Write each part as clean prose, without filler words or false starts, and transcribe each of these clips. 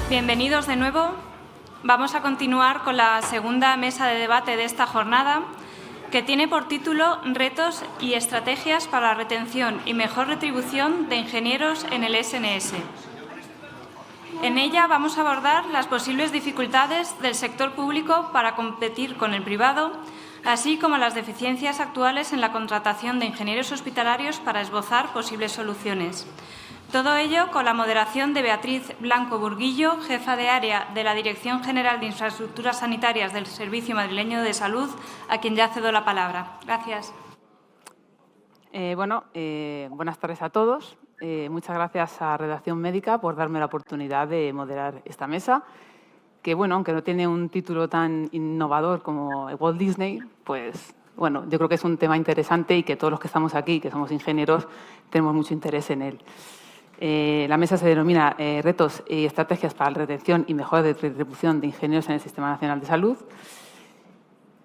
Bienvenidos de nuevo. Vamos a continuar con la segunda mesa de debate de esta jornada, que tiene por título Retos y estrategias para la retención y mejor retribución de ingenieros en el SNS. En ella vamos a abordar las posibles dificultades del sector público para competir con el privado, así como las deficiencias actuales en la contratación de ingenieros hospitalarios para esbozar posibles soluciones. Todo ello con la moderación de Beatriz Blanco Burguillo, jefa de área de la Dirección General de Infraestructuras Sanitarias del Servicio Madrileño de Salud, a quien ya cedo la palabra. Gracias. Buenas tardes a todos. Muchas gracias a Redacción Médica por darme la oportunidad de moderar esta mesa, que, aunque no tiene un título tan innovador como Walt Disney, pues, yo creo que es un tema interesante y que todos los que estamos aquí, que somos ingenieros, tenemos mucho interés en él. La mesa se denomina Retos y estrategias para la retención y mejora de retribución de ingenieros en el Sistema Nacional de Salud.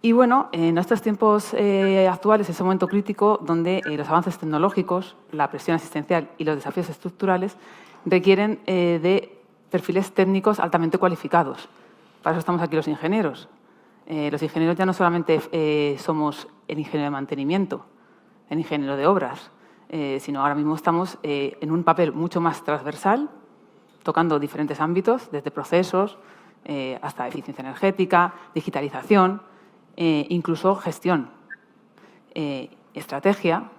Y en estos tiempos actuales, es un momento crítico donde los avances tecnológicos, la presión asistencial y los desafíos estructurales requieren de perfiles técnicos altamente cualificados. Para eso estamos aquí los ingenieros. Los ingenieros ya no solamente somos el ingeniero de mantenimiento, el ingeniero de obras, sino ahora mismo estamos en un papel mucho más transversal, tocando diferentes ámbitos, desde procesos hasta eficiencia energética, digitalización, incluso gestión, estrategia.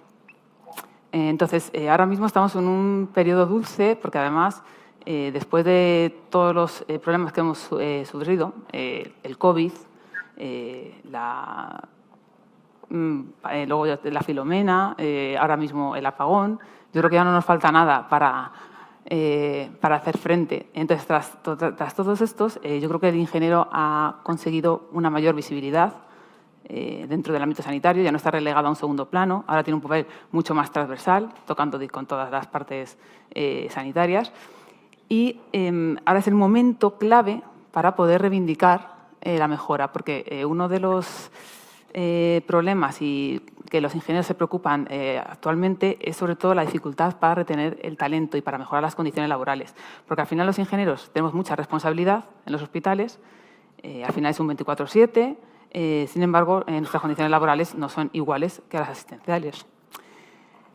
Entonces, ahora mismo estamos en un periodo dulce porque, además, después de todos los problemas que hemos sufrido, el COVID, luego la Filomena, ahora mismo el apagón, yo creo que ya no nos falta nada para hacer frente. Entonces, tras todos estos, yo creo que el ingeniero ha conseguido una mayor visibilidad dentro del ámbito sanitario, ya no está relegado a un segundo plano, ahora tiene un papel mucho más transversal, tocando con todas las partes sanitarias. Y ahora es el momento clave para poder reivindicar la mejora, porque uno de los problemas y que los ingenieros se preocupan actualmente es sobre todo la dificultad para retener el talento y para mejorar las condiciones laborales. Porque al final los ingenieros tenemos mucha responsabilidad en los hospitales, al final es un 24/7, sin embargo, nuestras condiciones laborales no son iguales que las asistenciales.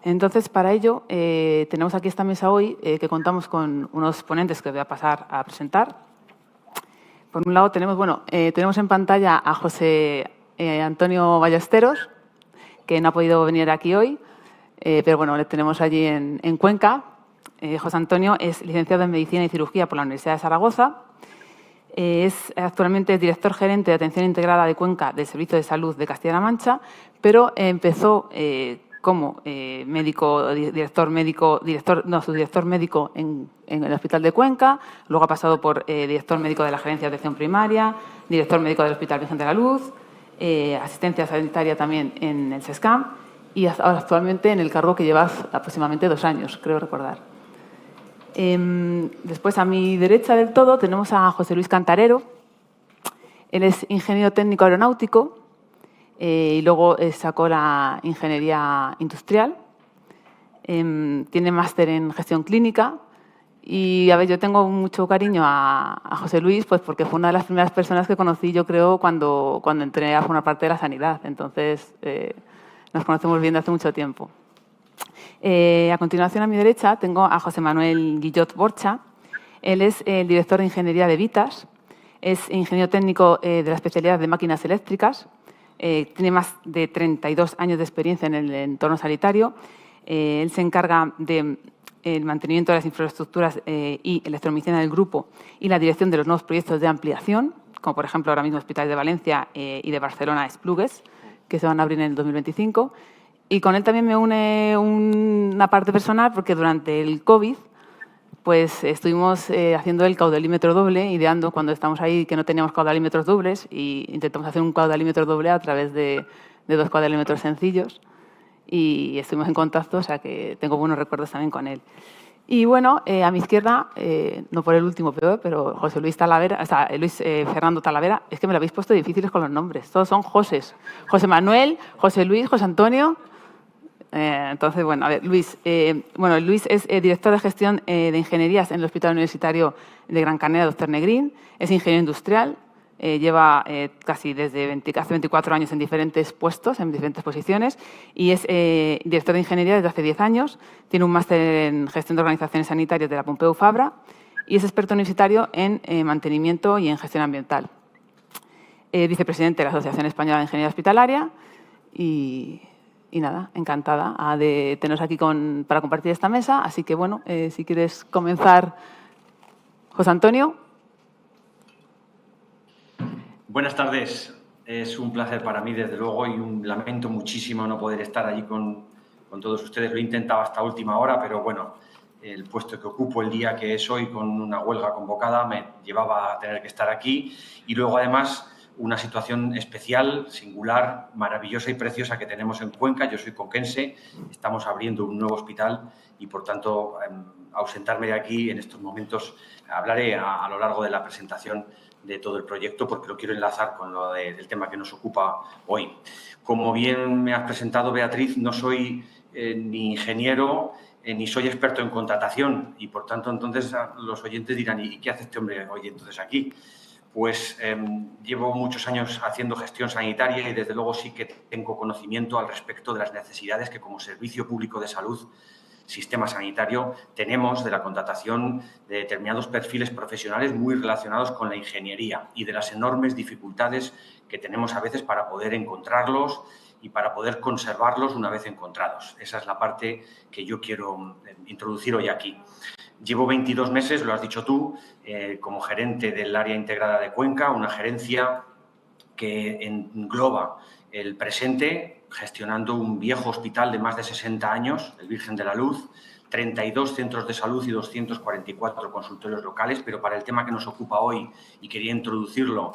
Entonces, para ello, tenemos aquí esta mesa hoy que contamos con unos ponentes que voy a pasar a presentar. Por un lado, tenemos en pantalla a José Antonio Ballesteros, que no ha podido venir aquí hoy, pero le tenemos allí en Cuenca. José Antonio es licenciado en Medicina y Cirugía por la Universidad de Zaragoza. Es actualmente director gerente de Atención Integrada de Cuenca del Servicio de Salud de Castilla-La Mancha, pero empezó como director médico en el Hospital de Cuenca, luego ha pasado por director médico de la Gerencia de Atención Primaria, director médico del Hospital Virgen de la Luz, asistencia sanitaria también en el SESCAM y ahora actualmente en el cargo que llevas aproximadamente 2 años, creo recordar. Después, a mi derecha del todo, tenemos a José Luis Cantarero. Él es ingeniero técnico aeronáutico y luego sacó la ingeniería industrial. Tiene máster en gestión clínica. Y, yo tengo mucho cariño a José Luis, pues porque fue una de las primeras personas que conocí, yo creo, cuando entré a formar parte de la sanidad. Entonces, nos conocemos bien de hace mucho tiempo. A continuación, a mi derecha, tengo a José Manuel Guillot Borcha. Él es el director de Ingeniería de Vitas. Es ingeniero técnico de la especialidad de máquinas eléctricas. Tiene más de 32 años de experiencia en el entorno sanitario. Él se encarga del mantenimiento de las infraestructuras y electromedicina del grupo y la dirección de los nuevos proyectos de ampliación, como por ejemplo ahora mismo Hospitales de Valencia y de Barcelona Esplugues, que se van a abrir en el 2025. Y con él también me une una parte personal porque durante el COVID pues estuvimos haciendo el caudalímetro doble, ideando cuando estamos ahí que no teníamos caudalímetros dobles y intentamos hacer un caudalímetro doble a través de 2 caudalímetros sencillos y estuvimos en contacto, o sea que tengo buenos recuerdos también con él. Y a mi izquierda, no por el último peor, pero José Luis Talavera, Luis Fernando Talavera, es que me lo habéis puesto difíciles con los nombres, todos son Josés. José Manuel, José Luis, José Antonio. Entonces, bueno, a ver, Luis. Luis es director de gestión de ingenierías en el Hospital Universitario de Gran Canaria, Dr. Negrín. Es ingeniero industrial. Lleva hace 24 años en diferentes puestos, en diferentes posiciones, y es director de ingeniería desde hace 10 años. Tiene un máster en gestión de organizaciones sanitarias de la Pompeu Fabra y es experto universitario en mantenimiento y en gestión ambiental. Vicepresidente de la Asociación Española de Ingeniería Hospitalaria y nada, encantada de teneros aquí para compartir esta mesa. Así que, bueno, si quieres comenzar, José Antonio. Buenas tardes. Es un placer para mí, desde luego, y lamento muchísimo no poder estar allí con todos ustedes. Lo he intentado hasta última hora, pero bueno, el puesto que ocupo el día que es hoy, con una huelga convocada, me llevaba a tener que estar aquí. Y luego, además, una situación especial, singular, maravillosa y preciosa que tenemos en Cuenca. Yo soy conquense, estamos abriendo un nuevo hospital y, por tanto, ausentarme de aquí en estos momentos. Hablaré a lo largo de la presentación de todo el proyecto, porque lo quiero enlazar con lo del tema que nos ocupa hoy. Como bien me has presentado, Beatriz, no soy ni ingeniero ni soy experto en contratación y, por tanto, entonces los oyentes dirán, ¿y qué hace este hombre hoy entonces aquí? Pues llevo muchos años haciendo gestión sanitaria y, desde luego, sí que tengo conocimiento al respecto de las necesidades que, como servicio público de salud, sistema sanitario, tenemos de la contratación de determinados perfiles profesionales muy relacionados con la ingeniería y de las enormes dificultades que tenemos a veces para poder encontrarlos y para poder conservarlos una vez encontrados. Esa es la parte que yo quiero introducir hoy aquí. Llevo 22 meses, lo has dicho tú, como gerente del área integrada de Cuenca, una gerencia que engloba el presente, gestionando un viejo hospital de más de 60 años, el Virgen de la Luz, 32 centros de salud y 244 consultorios locales, pero para el tema que nos ocupa hoy, y quería introducirlo,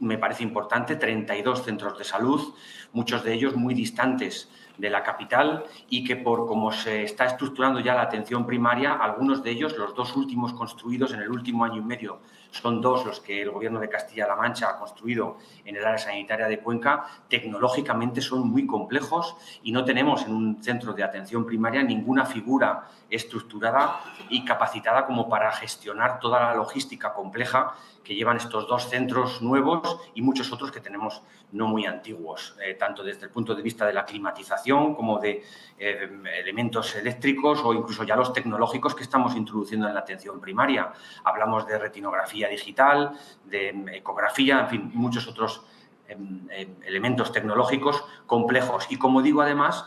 me parece importante, 32 centros de salud, muchos de ellos muy distantes de la capital y que, por cómo se está estructurando ya la atención primaria, algunos de ellos, los dos últimos construidos en el último año y medio, son dos los que el Gobierno de Castilla-La Mancha ha construido en el área sanitaria de Cuenca, tecnológicamente son muy complejos y no tenemos en un centro de atención primaria ninguna figura estructurada y capacitada como para gestionar toda la logística compleja que llevan estos dos centros nuevos y muchos otros que tenemos no muy antiguos, tanto desde el punto de vista de la climatización como de elementos eléctricos o incluso ya los tecnológicos que estamos introduciendo en la atención primaria. Hablamos de retinografía digital, de ecografía, en fin, muchos otros elementos tecnológicos complejos. Y, como digo, además,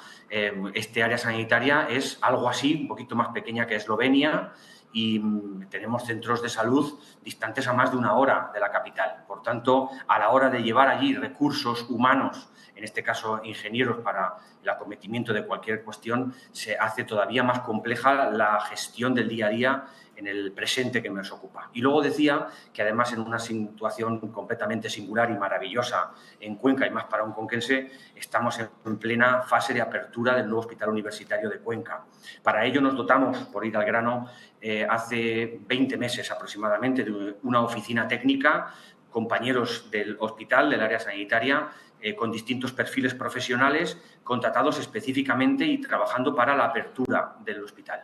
este área sanitaria es algo así, un poquito más pequeña que Eslovenia, y tenemos centros de salud distantes a más de 1 hora de la capital. Por tanto, a la hora de llevar allí recursos humanos, en este caso ingenieros, para el acometimiento de cualquier cuestión, se hace todavía más compleja la gestión del día a día en el presente que nos ocupa. Y luego decía que, además, en una situación completamente singular y maravillosa en Cuenca, y más para un conquense, estamos en plena fase de apertura del nuevo Hospital Universitario de Cuenca. Para ello nos dotamos, por ir al grano, hace 20 meses aproximadamente, de una oficina técnica, compañeros del hospital, del área sanitaria, con distintos perfiles profesionales, contratados específicamente y trabajando para la apertura del hospital.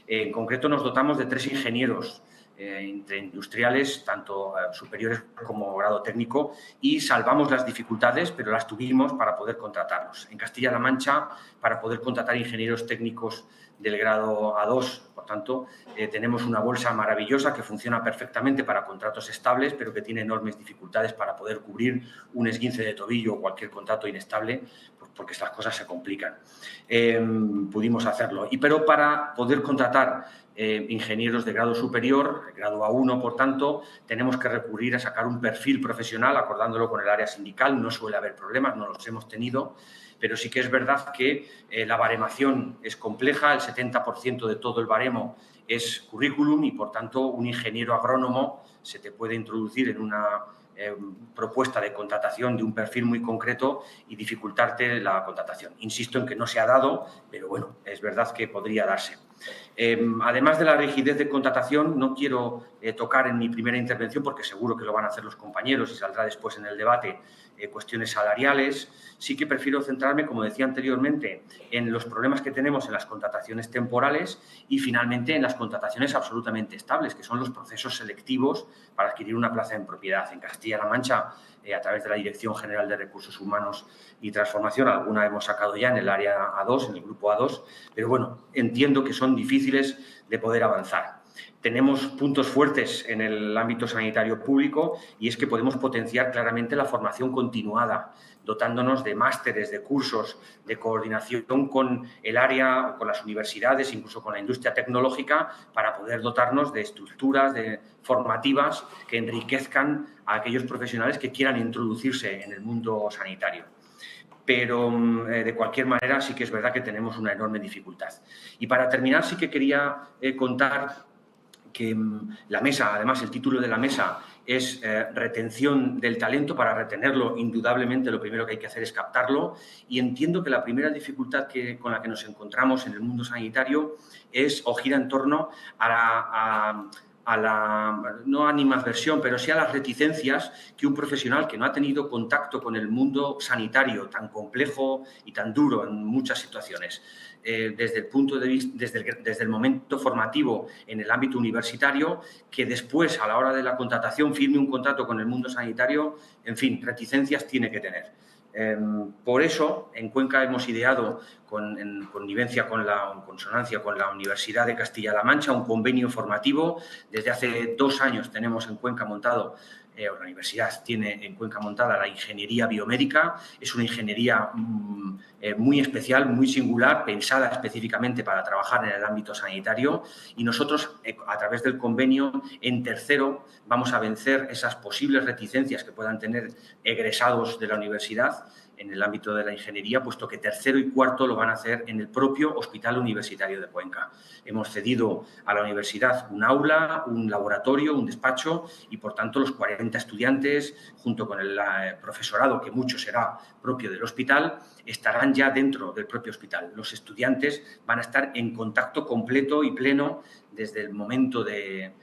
En concreto, nos dotamos de 3 ingenieros entre industriales, tanto superiores como grado técnico, y salvamos las dificultades, pero las tuvimos para poder contratarlos. En Castilla-La Mancha, para poder contratar ingenieros técnicos del grado A2, por tanto, tenemos una bolsa maravillosa que funciona perfectamente para contratos estables, pero que tiene enormes dificultades para poder cubrir un esguince de tobillo o cualquier contrato inestable, pues porque estas cosas se complican. Pudimos hacerlo. Pero para poder contratar ingenieros de grado superior, grado A1, por tanto, tenemos que recurrir a sacar un perfil profesional, acordándolo con el área sindical. No suele haber problemas, no los hemos tenido, pero sí que es verdad que la baremación es compleja. El 70% de todo el baremo es currículum y, por tanto, un ingeniero agrónomo se te puede introducir en una propuesta de contratación de un perfil muy concreto y dificultarte la contratación. Insisto en que no se ha dado, pero bueno, es verdad que podría darse. Además de la rigidez de contratación, no quiero tocar en mi primera intervención, porque seguro que lo van a hacer los compañeros y saldrá después en el debate, cuestiones salariales. Sí que prefiero centrarme, como decía anteriormente, en los problemas que tenemos en las contrataciones temporales y, finalmente, en las contrataciones absolutamente estables, que son los procesos selectivos para adquirir una plaza en propiedad. En Castilla-La Mancha, a través de la Dirección General de Recursos Humanos y Transformación, alguna hemos sacado ya en el área A2, en el grupo A2, pero bueno, entiendo que son difíciles de poder avanzar. Tenemos puntos fuertes en el ámbito sanitario público y es que podemos potenciar claramente la formación continuada, dotándonos de másteres, de cursos, de coordinación con el área, con las universidades, incluso con la industria tecnológica, para poder dotarnos de estructuras formativas que enriquezcan a aquellos profesionales que quieran introducirse en el mundo sanitario. Pero, de cualquier manera, sí que es verdad que tenemos una enorme dificultad. Y para terminar, sí que quería contar que la mesa, además el título de la mesa es retención del talento. Para retenerlo, indudablemente, lo primero que hay que hacer es captarlo, y entiendo que la primera dificultad con la que nos encontramos en el mundo sanitario es o gira en torno a la no animadversión, pero sí a las reticencias que un profesional que no ha tenido contacto con el mundo sanitario tan complejo y tan duro en muchas situaciones, desde el punto de vista, desde el momento formativo en el ámbito universitario, que después, a la hora de la contratación, firme un contrato con el mundo sanitario, en fin, reticencias tiene que tener. Por eso, en Cuenca hemos ideado, en connivencia con en consonancia con la Universidad de Castilla-La Mancha, un convenio formativo. Desde hace 2 años tenemos en Cuenca montado, la universidad tiene en Cuenca montada la ingeniería biomédica. Es una ingeniería muy especial, muy singular, pensada específicamente para trabajar en el ámbito sanitario, y nosotros, a través del convenio, en tercero, vamos a vencer esas posibles reticencias que puedan tener egresados de la universidad en el ámbito de la ingeniería, puesto que tercero y cuarto lo van a hacer en el propio Hospital Universitario de Cuenca. Hemos cedido a la universidad un aula, un laboratorio, un despacho, y, por tanto, los 40 estudiantes, junto con el profesorado, que mucho será propio del hospital, estarán ya dentro del propio hospital. Los estudiantes van a estar en contacto completo y pleno desde el momento del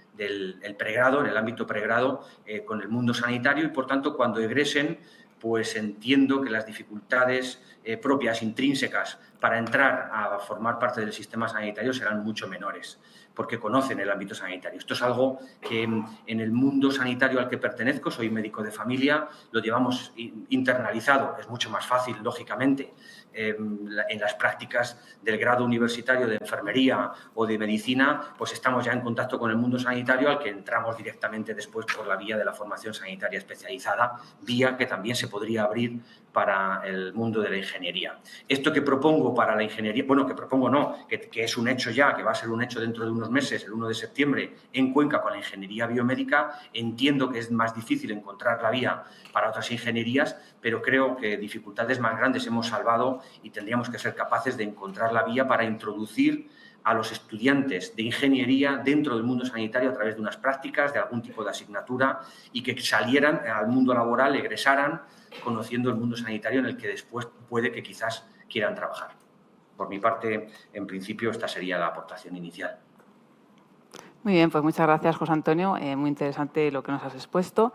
pregrado, en el ámbito pregrado, con el mundo sanitario, y, por tanto, cuando egresen, pues entiendo que las dificultades propias, intrínsecas, para entrar a formar parte del sistema sanitario serán mucho menores, porque conocen el ámbito sanitario. Esto es algo que en el mundo sanitario al que pertenezco, soy médico de familia, lo llevamos internalizado. Es mucho más fácil, lógicamente, en las prácticas del grado universitario de enfermería o de medicina, pues estamos ya en contacto con el mundo sanitario, al que entramos directamente después por la vía de la formación sanitaria especializada, vía que también se podría abrir para el mundo de la ingeniería. Esto que propongo para la ingeniería, bueno, que propongo no, que es un hecho ya, que va a ser un hecho dentro de unos meses, el 1 de septiembre, en Cuenca, con la ingeniería biomédica. Entiendo que es más difícil encontrar la vía para otras ingenierías, pero creo que dificultades más grandes hemos salvado y tendríamos que ser capaces de encontrar la vía para introducir a los estudiantes de ingeniería dentro del mundo sanitario a través de unas prácticas, de algún tipo de asignatura, y que salieran al mundo laboral, egresaran conociendo el mundo sanitario, en el que después puede que quizás quieran trabajar. Por mi parte, en principio, esta sería la aportación inicial. Muy bien, pues muchas gracias, José Antonio. Muy interesante lo que nos has expuesto.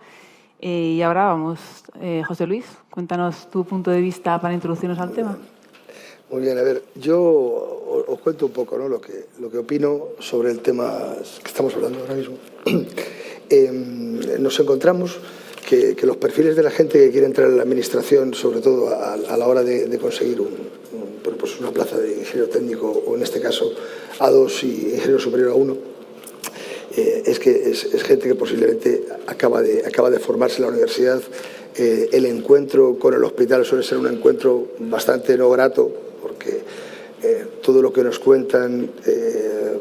Y ahora vamos, José Luis, cuéntanos tu punto de vista para introducirnos al tema. Muy bien, a ver, yo os cuento un poco, ¿no?, lo que opino sobre el tema que estamos hablando ahora mismo. Nos encontramos que los perfiles de la gente que quiere entrar en la administración, sobre todo a la hora de conseguir pues una plaza de ingeniero técnico, o en este caso A2 y ingeniero superior A1, es gente que posiblemente acaba de formarse en la universidad. El encuentro con el hospital suele ser un encuentro bastante no grato, porque todo lo que nos cuentan,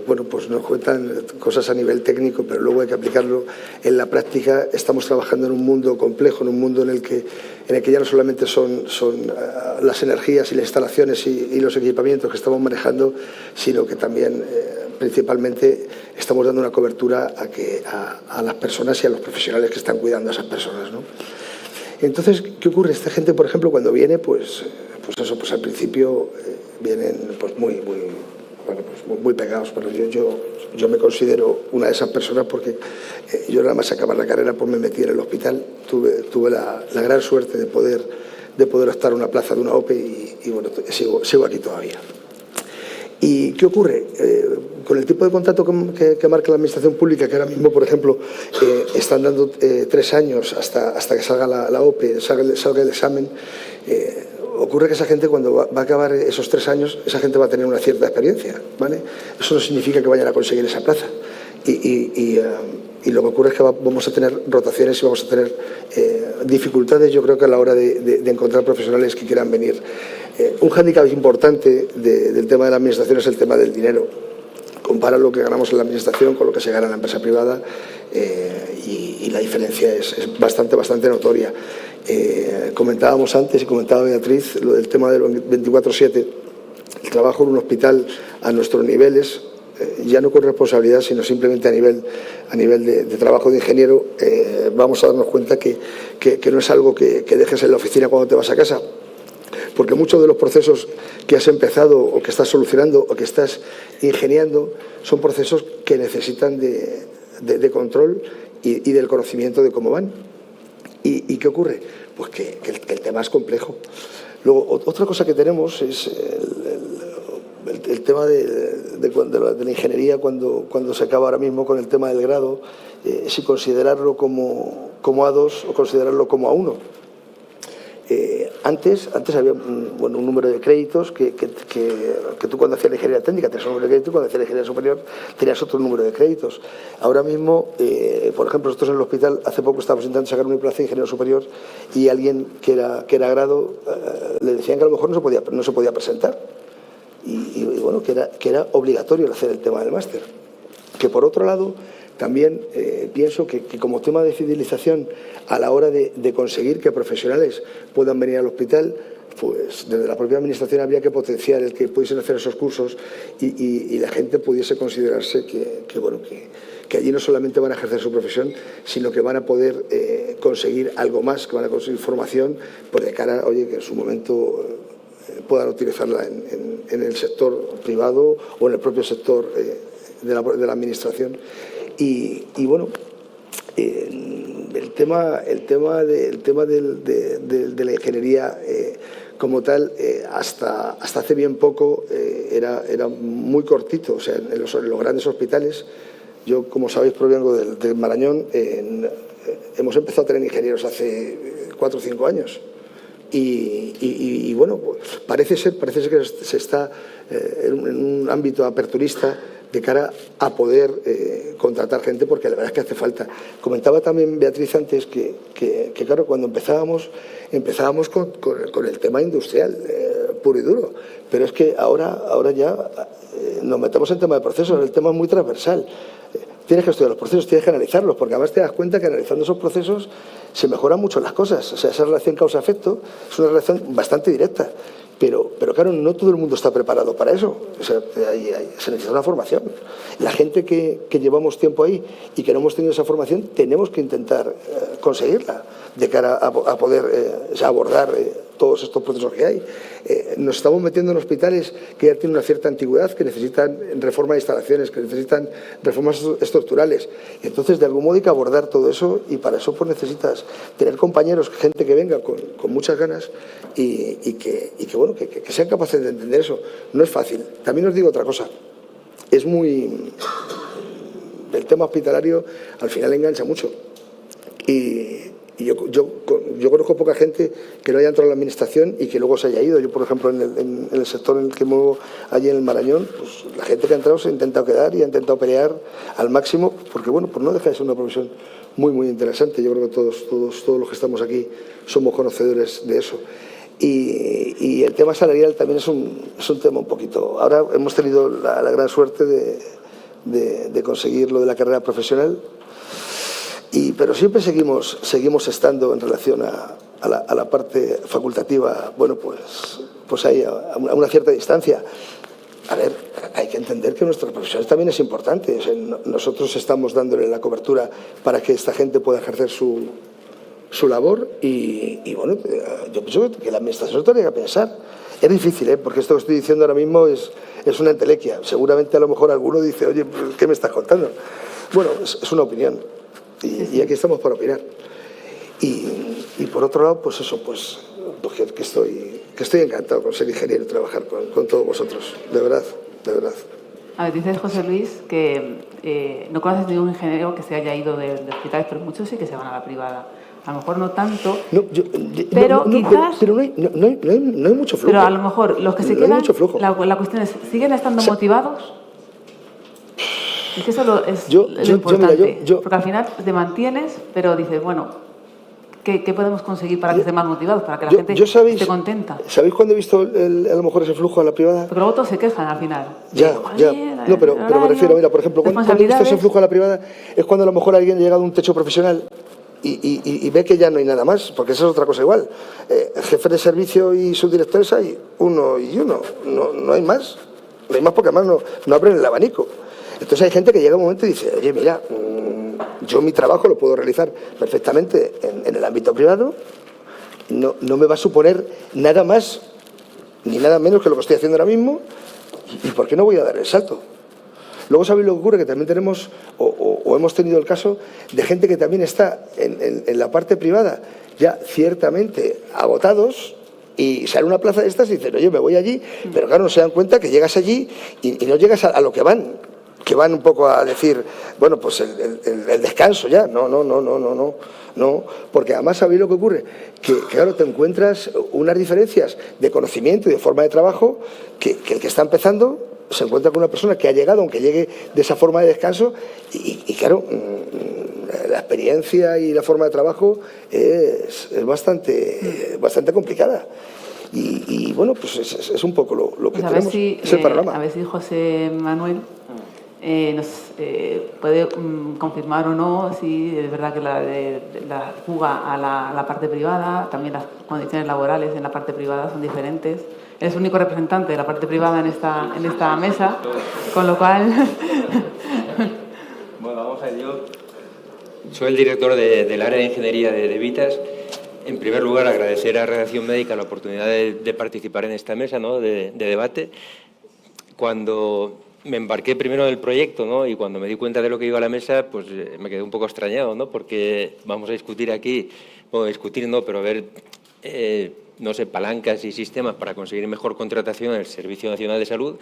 bueno, pues nos cuentan cosas a nivel técnico, pero luego hay que aplicarlo en la práctica. Estamos trabajando en un mundo complejo, en un mundo en el que ya no solamente son las energías y las instalaciones y los equipamientos que estamos manejando, sino que también principalmente estamos dando una cobertura a las personas y a los profesionales que están cuidando a esas personas, ¿no? Entonces, ¿qué ocurre? Esta gente, por ejemplo, cuando viene, pues al principio vienen pues muy bueno, pues muy pegados. Pero yo me considero una de esas personas porque yo nada más acabar la carrera pues me metí en el hospital. Tuve la gran suerte de poder optar a una plaza de una OPE y bueno, sigo aquí todavía. ¿Y qué ocurre? Con el tipo de contrato que marca la Administración Pública, que ahora mismo, por ejemplo, están dando 3 años hasta que salga la OPE, salga el examen, ocurre que esa gente, cuando va a acabar esos 3 años, esa gente va a tener una cierta experiencia, ¿vale? Eso no significa que vayan a conseguir esa plaza. Y lo que ocurre es que vamos a tener rotaciones y vamos a tener dificultades, yo creo que a la hora de encontrar profesionales que quieran venir. Un hándicap importante del tema de la Administración es el tema del dinero. Compara lo que ganamos en la Administración con lo que se gana en la empresa privada y la diferencia es bastante notoria. Comentábamos antes y comentaba Beatriz lo del tema del 24/7, el trabajo en un hospital a nuestros niveles, ya no con responsabilidad, sino simplemente a nivel de trabajo de ingeniero, vamos a darnos cuenta que no es algo que dejes en la oficina cuando te vas a casa, porque muchos de los procesos que has empezado o que estás solucionando o que estás ingeniando son procesos que necesitan de control y del conocimiento de cómo van. ¿Y qué ocurre? Pues que el tema es complejo. Luego, otra cosa que tenemos es el tema de la ingeniería cuando se acaba ahora mismo con el tema del grado, si considerarlo como A2 o considerarlo como A1. Antes había un número de créditos que tú cuando hacías la ingeniería técnica tenías un número de créditos, cuando hacías la ingeniería superior tenías otro número de créditos. Ahora mismo, por ejemplo, nosotros en el hospital hace poco estábamos intentando sacar una plaza de ingeniero superior y alguien que era grado le decían que a lo mejor no se podía presentar y bueno, que era obligatorio hacer el tema del máster. Que por otro lado también pienso que como tema de fidelización a la hora de conseguir que profesionales puedan venir al hospital, pues desde la propia Administración habría que potenciar el que pudiesen hacer esos cursos y la gente pudiese considerarse que allí no solamente van a ejercer su profesión, sino que van a poder conseguir algo más, que van a conseguir formación, por de cara, oye, que en su momento puedan utilizarla en el sector privado o en el propio sector de la Administración. Y bueno, el tema de la ingeniería como tal, hasta hace bien poco era muy cortito. O sea, en los grandes hospitales, yo como sabéis provengo del Marañón, hemos empezado a tener ingenieros hace 4 o 5 años. Y bueno, pues parece ser que se está en un ámbito aperturista de cara a poder contratar gente, porque la verdad es que hace falta. Comentaba también Beatriz antes que claro, cuando empezábamos con el tema industrial puro y duro, pero es que ahora ya nos metemos en tema de procesos, el tema es muy transversal. Tienes que estudiar los procesos, tienes que analizarlos, porque además te das cuenta que analizando esos procesos se mejoran mucho las cosas. O sea, esa relación causa-efecto es una relación bastante directa. Pero claro, no todo el mundo está preparado para eso. O sea, se necesita una formación. La gente que llevamos tiempo ahí y que no hemos tenido esa formación, tenemos que intentar conseguirla de cara a poder abordar todos estos procesos que hay. Nos estamos metiendo en hospitales que ya tienen una cierta antigüedad, que necesitan reforma de instalaciones, que necesitan reformas estructurales. Y entonces, de algún modo, hay que abordar todo eso y para eso pues necesitas tener compañeros, gente que venga con muchas ganas y que sean capaces de entender eso. No es fácil. También os digo otra cosa. El tema hospitalario al final engancha mucho. Y yo conozco poca gente que no haya entrado en la Administración y que luego se haya ido. Yo, por ejemplo, en el sector en el que me muevo allí en el Marañón, pues la gente que ha entrado se ha intentado quedar y ha intentado pelear al máximo, porque bueno, pues no deja de ser una profesión muy, muy interesante. Yo creo que todos los que estamos aquí somos conocedores de eso. Y el tema salarial también es un tema un poquito... Ahora hemos tenido la gran suerte de conseguir lo de la carrera profesional, pero siempre seguimos estando en relación a la parte facultativa, bueno, pues hay a una cierta distancia. A ver, hay que entender que nuestra profesión también es importante. O sea, nosotros estamos dándole la cobertura para que esta gente pueda ejercer su labor y bueno, yo pienso que la Administración tendría que pensar Es difícil, porque esto que estoy diciendo ahora mismo es una entelequia. Seguramente a lo mejor alguno dice, oye, ¿qué me estás contando? Bueno, es una opinión y aquí estamos para opinar. Y por otro lado, pues eso, pues que estoy encantado con ser ingeniero y trabajar con todos vosotros, de verdad, de verdad. A ver, dices, José Luis, que no conoces ningún ingeniero que se haya ido de hospitales, pero muchos sí que se van a la privada. A lo mejor no tanto, pero quizás... Pero no hay mucho flujo. Pero a lo mejor los que se quedan, la cuestión es, ¿siguen estando motivados? Es que eso es lo importante, porque al final te mantienes, pero dices, bueno, ¿qué podemos conseguir para que estén más motivados, para que la gente esté contenta? ¿Sabéis cuándo he visto a lo mejor ese flujo a la privada? Porque luego todos se quejan al final. Ya. No, pero me refiero, mira, por ejemplo, cuando he visto ese flujo a la privada es cuando a lo mejor alguien ha llegado a un techo profesional y ve que ya no hay nada más, porque esa es otra cosa igual. Jefes de servicio y subdirectores hay uno y uno, no hay más. No hay más porque además no abren el abanico. Entonces hay gente que llega un momento y dice, oye, mira, yo mi trabajo lo puedo realizar perfectamente en el ámbito privado, no me va a suponer nada más ni nada menos que lo que estoy haciendo ahora mismo, ¿y por qué no voy a dar el salto? Luego, ¿sabéis lo que ocurre? Que también tenemos, o hemos tenido el caso de gente que también está en la parte privada, ya ciertamente agotados, y sale una plaza de estas y dicen, oye, me voy allí, pero claro, no se dan cuenta que llegas allí y no llegas a lo que van un poco a decir, bueno, pues el descanso ya. No, porque además, ¿sabéis lo que ocurre? Que claro, te encuentras unas diferencias de conocimiento y de forma de trabajo que el que está empezando se encuentra con una persona que ha llegado, aunque llegue de esa forma de descanso, y claro, la experiencia y la forma de trabajo es bastante complicada. Y bueno, pues es un poco lo que tenemos, es el panorama. A ver si José Manuel nos puede confirmar o no si es verdad que la fuga a la parte privada, también las condiciones laborales en la parte privada son diferentes. Es el único representante de la parte privada en esta mesa, con lo cual... Bueno, vamos a ver, yo soy el director del área de ingeniería de Vitas. En primer lugar, agradecer a Redacción Médica la oportunidad de participar en esta mesa, ¿no?, de debate. Cuando me embarqué primero en el proyecto, ¿no?, y cuando me di cuenta de lo que iba a la mesa, pues me quedé un poco extrañado, ¿no?, porque vamos a discutir aquí, bueno, discutir no, pero ver, no sé, palancas y sistemas para conseguir mejor contratación en el Servicio Nacional de Salud,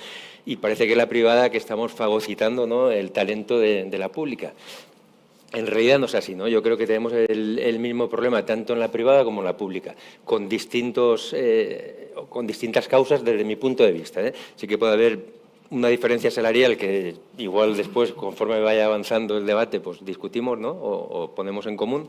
y parece que es la privada que estamos fagocitando, ¿no?, el talento de la pública. En realidad no es así, ¿no? Yo creo que tenemos el mismo problema tanto en la privada como en la pública, con distintas causas desde mi punto de vista, ¿eh? Sí que puede haber una diferencia salarial que igual después, conforme vaya avanzando el debate, pues discutimos, ¿no?, o ponemos en común.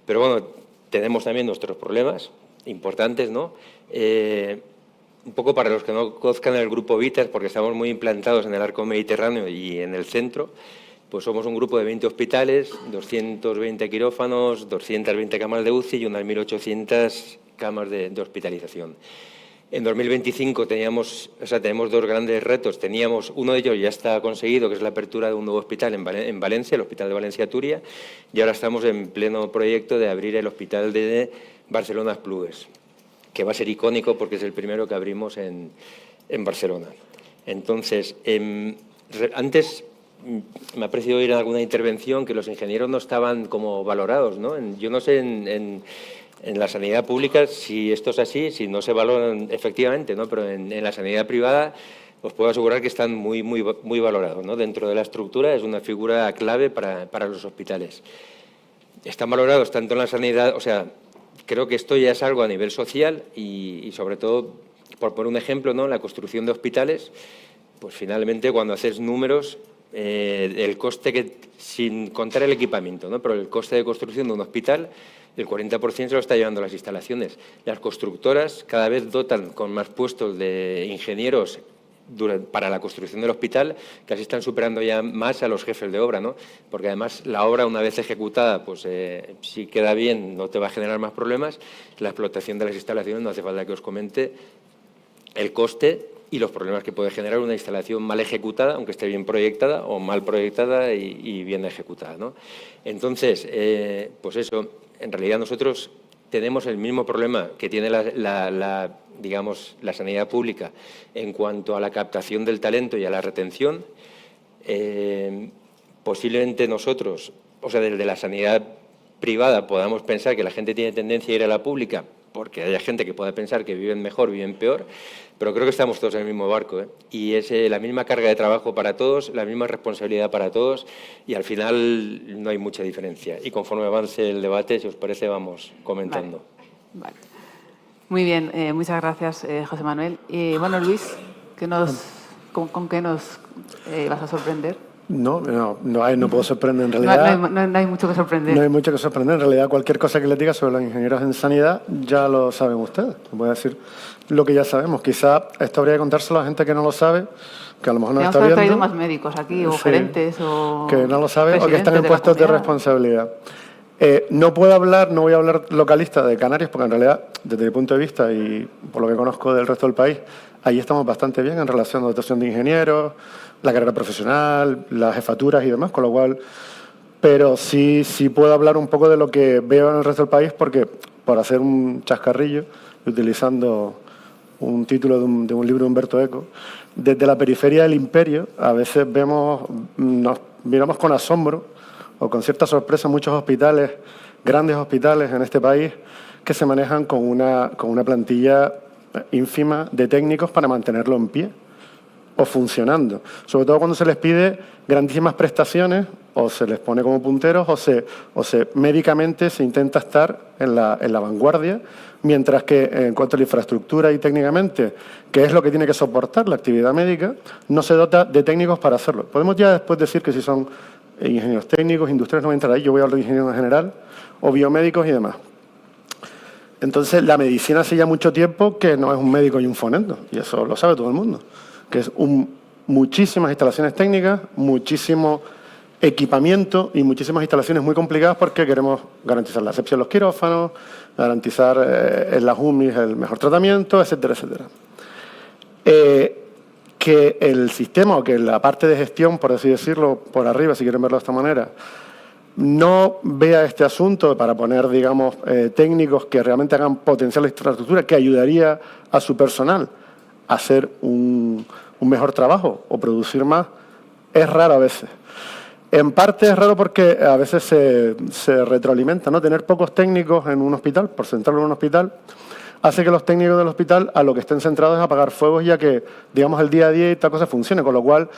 Pero bueno, tenemos también nuestros problemas importantes, ¿no? Un poco para los que no conozcan el Grupo Vitas, porque estamos muy implantados en el arco mediterráneo y en el centro, pues somos un grupo de 20 hospitales, 220 quirófanos, 220 camas de UCI y unas 1.800 camas de hospitalización. En 2025 tenemos dos grandes retos. Uno de ellos ya está conseguido, que es la apertura de un nuevo hospital en Valencia, el Hospital de Valencia-Turia, y ahora estamos en pleno proyecto de abrir el Hospital de Barcelona-Esplugues, que va a ser icónico porque es el primero que abrimos en Barcelona. Entonces, antes me ha parecido oír en alguna intervención que los ingenieros no estaban como valorados, ¿no? Yo no sé en la sanidad pública si esto es así, si no se valoran efectivamente, ¿no? Pero en la sanidad privada os puedo asegurar que están muy valorados, ¿no? Dentro de la estructura es una figura clave para los hospitales. Están valorados tanto en la sanidad, o sea, creo que esto ya es algo a nivel social y sobre todo, por poner un ejemplo, ¿no?, la construcción de hospitales, pues finalmente cuando haces números, el coste, sin contar el equipamiento, ¿no?, pero el coste de construcción de un hospital, el 40% se lo está llevando las instalaciones. Las constructoras cada vez dotan con más puestos de ingenieros para la construcción del hospital, casi están superando ya más a los jefes de obra, ¿no? Porque además la obra, una vez ejecutada, pues si queda bien no te va a generar más problemas. La explotación de las instalaciones, no hace falta que os comente el coste y los problemas que puede generar una instalación mal ejecutada, aunque esté bien proyectada, o mal proyectada y bien ejecutada, ¿no? Entonces, pues eso, en realidad nosotros tenemos el mismo problema que tiene digamos, la sanidad pública en cuanto a la captación del talento y a la retención. Posiblemente nosotros, o sea, desde la sanidad privada, podamos pensar que la gente tiene tendencia a ir a la pública porque haya gente que pueda pensar que viven mejor, viven peor, pero creo que estamos todos en el mismo barco, ¿eh? Y es la misma carga de trabajo para todos, la misma responsabilidad para todos, y al final no hay mucha diferencia. Y conforme avance el debate, si os parece, vamos comentando. Vale. Muy bien, muchas gracias, José Manuel. Y bueno, Luis, ¿con qué nos vas a sorprender? No puedo sorprender en realidad. No hay mucho que sorprender. No hay mucho que sorprender. En realidad, cualquier cosa que les diga sobre los ingenieros en sanidad ya lo saben ustedes. Voy a decir lo que ya sabemos. Quizá esto habría que contárselo a gente que no lo sabe, que a lo mejor no está viendo. Traído más médicos aquí, o gerentes, o que no lo saben o que están en puestos de responsabilidad. No voy a hablar localista de Canarias, porque en realidad, desde mi punto de vista y por lo que conozco del resto del país, ahí estamos bastante bien en relación a la dotación de ingenieros, la carrera profesional, las jefaturas y demás, con lo cual, pero sí puedo hablar un poco de lo que veo en el resto del país, porque por hacer un chascarrillo, utilizando un título de un libro de Humberto Eco, desde la periferia del imperio a veces nos miramos con asombro o con cierta sorpresa muchos hospitales, grandes hospitales en este país, que se manejan con una plantilla ínfima de técnicos para mantenerlo en pie o funcionando. Sobre todo cuando se les pide grandísimas prestaciones, o se les pone como punteros, o médicamente se intenta estar en la vanguardia, mientras que en cuanto a la infraestructura y técnicamente, que es lo que tiene que soportar la actividad médica, no se dota de técnicos para hacerlo. Podemos ya después decir que si son ingenieros técnicos, industriales, no voy a entrar ahí, yo voy a hablar de ingenieros en general, o biomédicos y demás. Entonces, la medicina hace ya mucho tiempo que no es un médico y un fonendo, y eso lo sabe todo el mundo, que es muchísimas instalaciones técnicas, muchísimo equipamiento y muchísimas instalaciones muy complicadas porque queremos garantizar la asepsia en los quirófanos, garantizar en las UMIs el mejor tratamiento, etcétera, etcétera. Que el sistema o que la parte de gestión, por así decirlo, por arriba, si quieren verlo de esta manera, no vea este asunto para poner, digamos, técnicos que realmente hagan potencial la infraestructura, que ayudaría a su personal a hacer un mejor trabajo o producir más, es raro a veces. En parte es raro porque a veces se retroalimenta, ¿no? Tener pocos técnicos en un hospital, por centrarlo en un hospital, hace que los técnicos del hospital a lo que estén centrados es apagar fuegos, ya que, digamos, el día a día y esta cosa funcione, con lo cual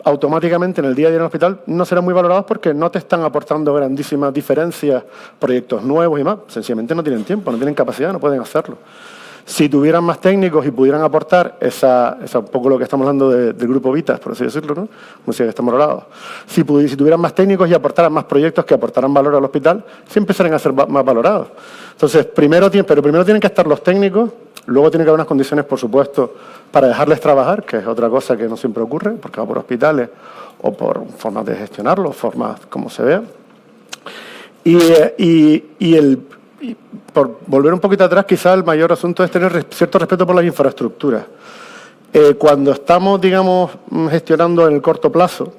automáticamente en el día a día en el hospital no serán muy valorados porque no te están aportando grandísimas diferencias, proyectos nuevos y más. Sencillamente no tienen tiempo, no tienen capacidad, no pueden hacerlo. Si tuvieran más técnicos y pudieran aportar esa un poco lo que estamos hablando del grupo Vitas, por así decirlo, ¿no? Como si estamos valorados. Si tuvieran más técnicos y aportaran más proyectos que aportaran valor al hospital, sí empezarían a ser más valorados. Entonces, primero tienen que estar los técnicos, luego tiene que haber unas condiciones, por supuesto, para dejarles trabajar, que es otra cosa que no siempre ocurre, porque va por hospitales o por formas de gestionarlo, formas como se vea. Y por volver un poquito atrás, quizá el mayor asunto es tener cierto respeto por las infraestructuras. Cuando estamos, digamos, gestionando en el corto plazo,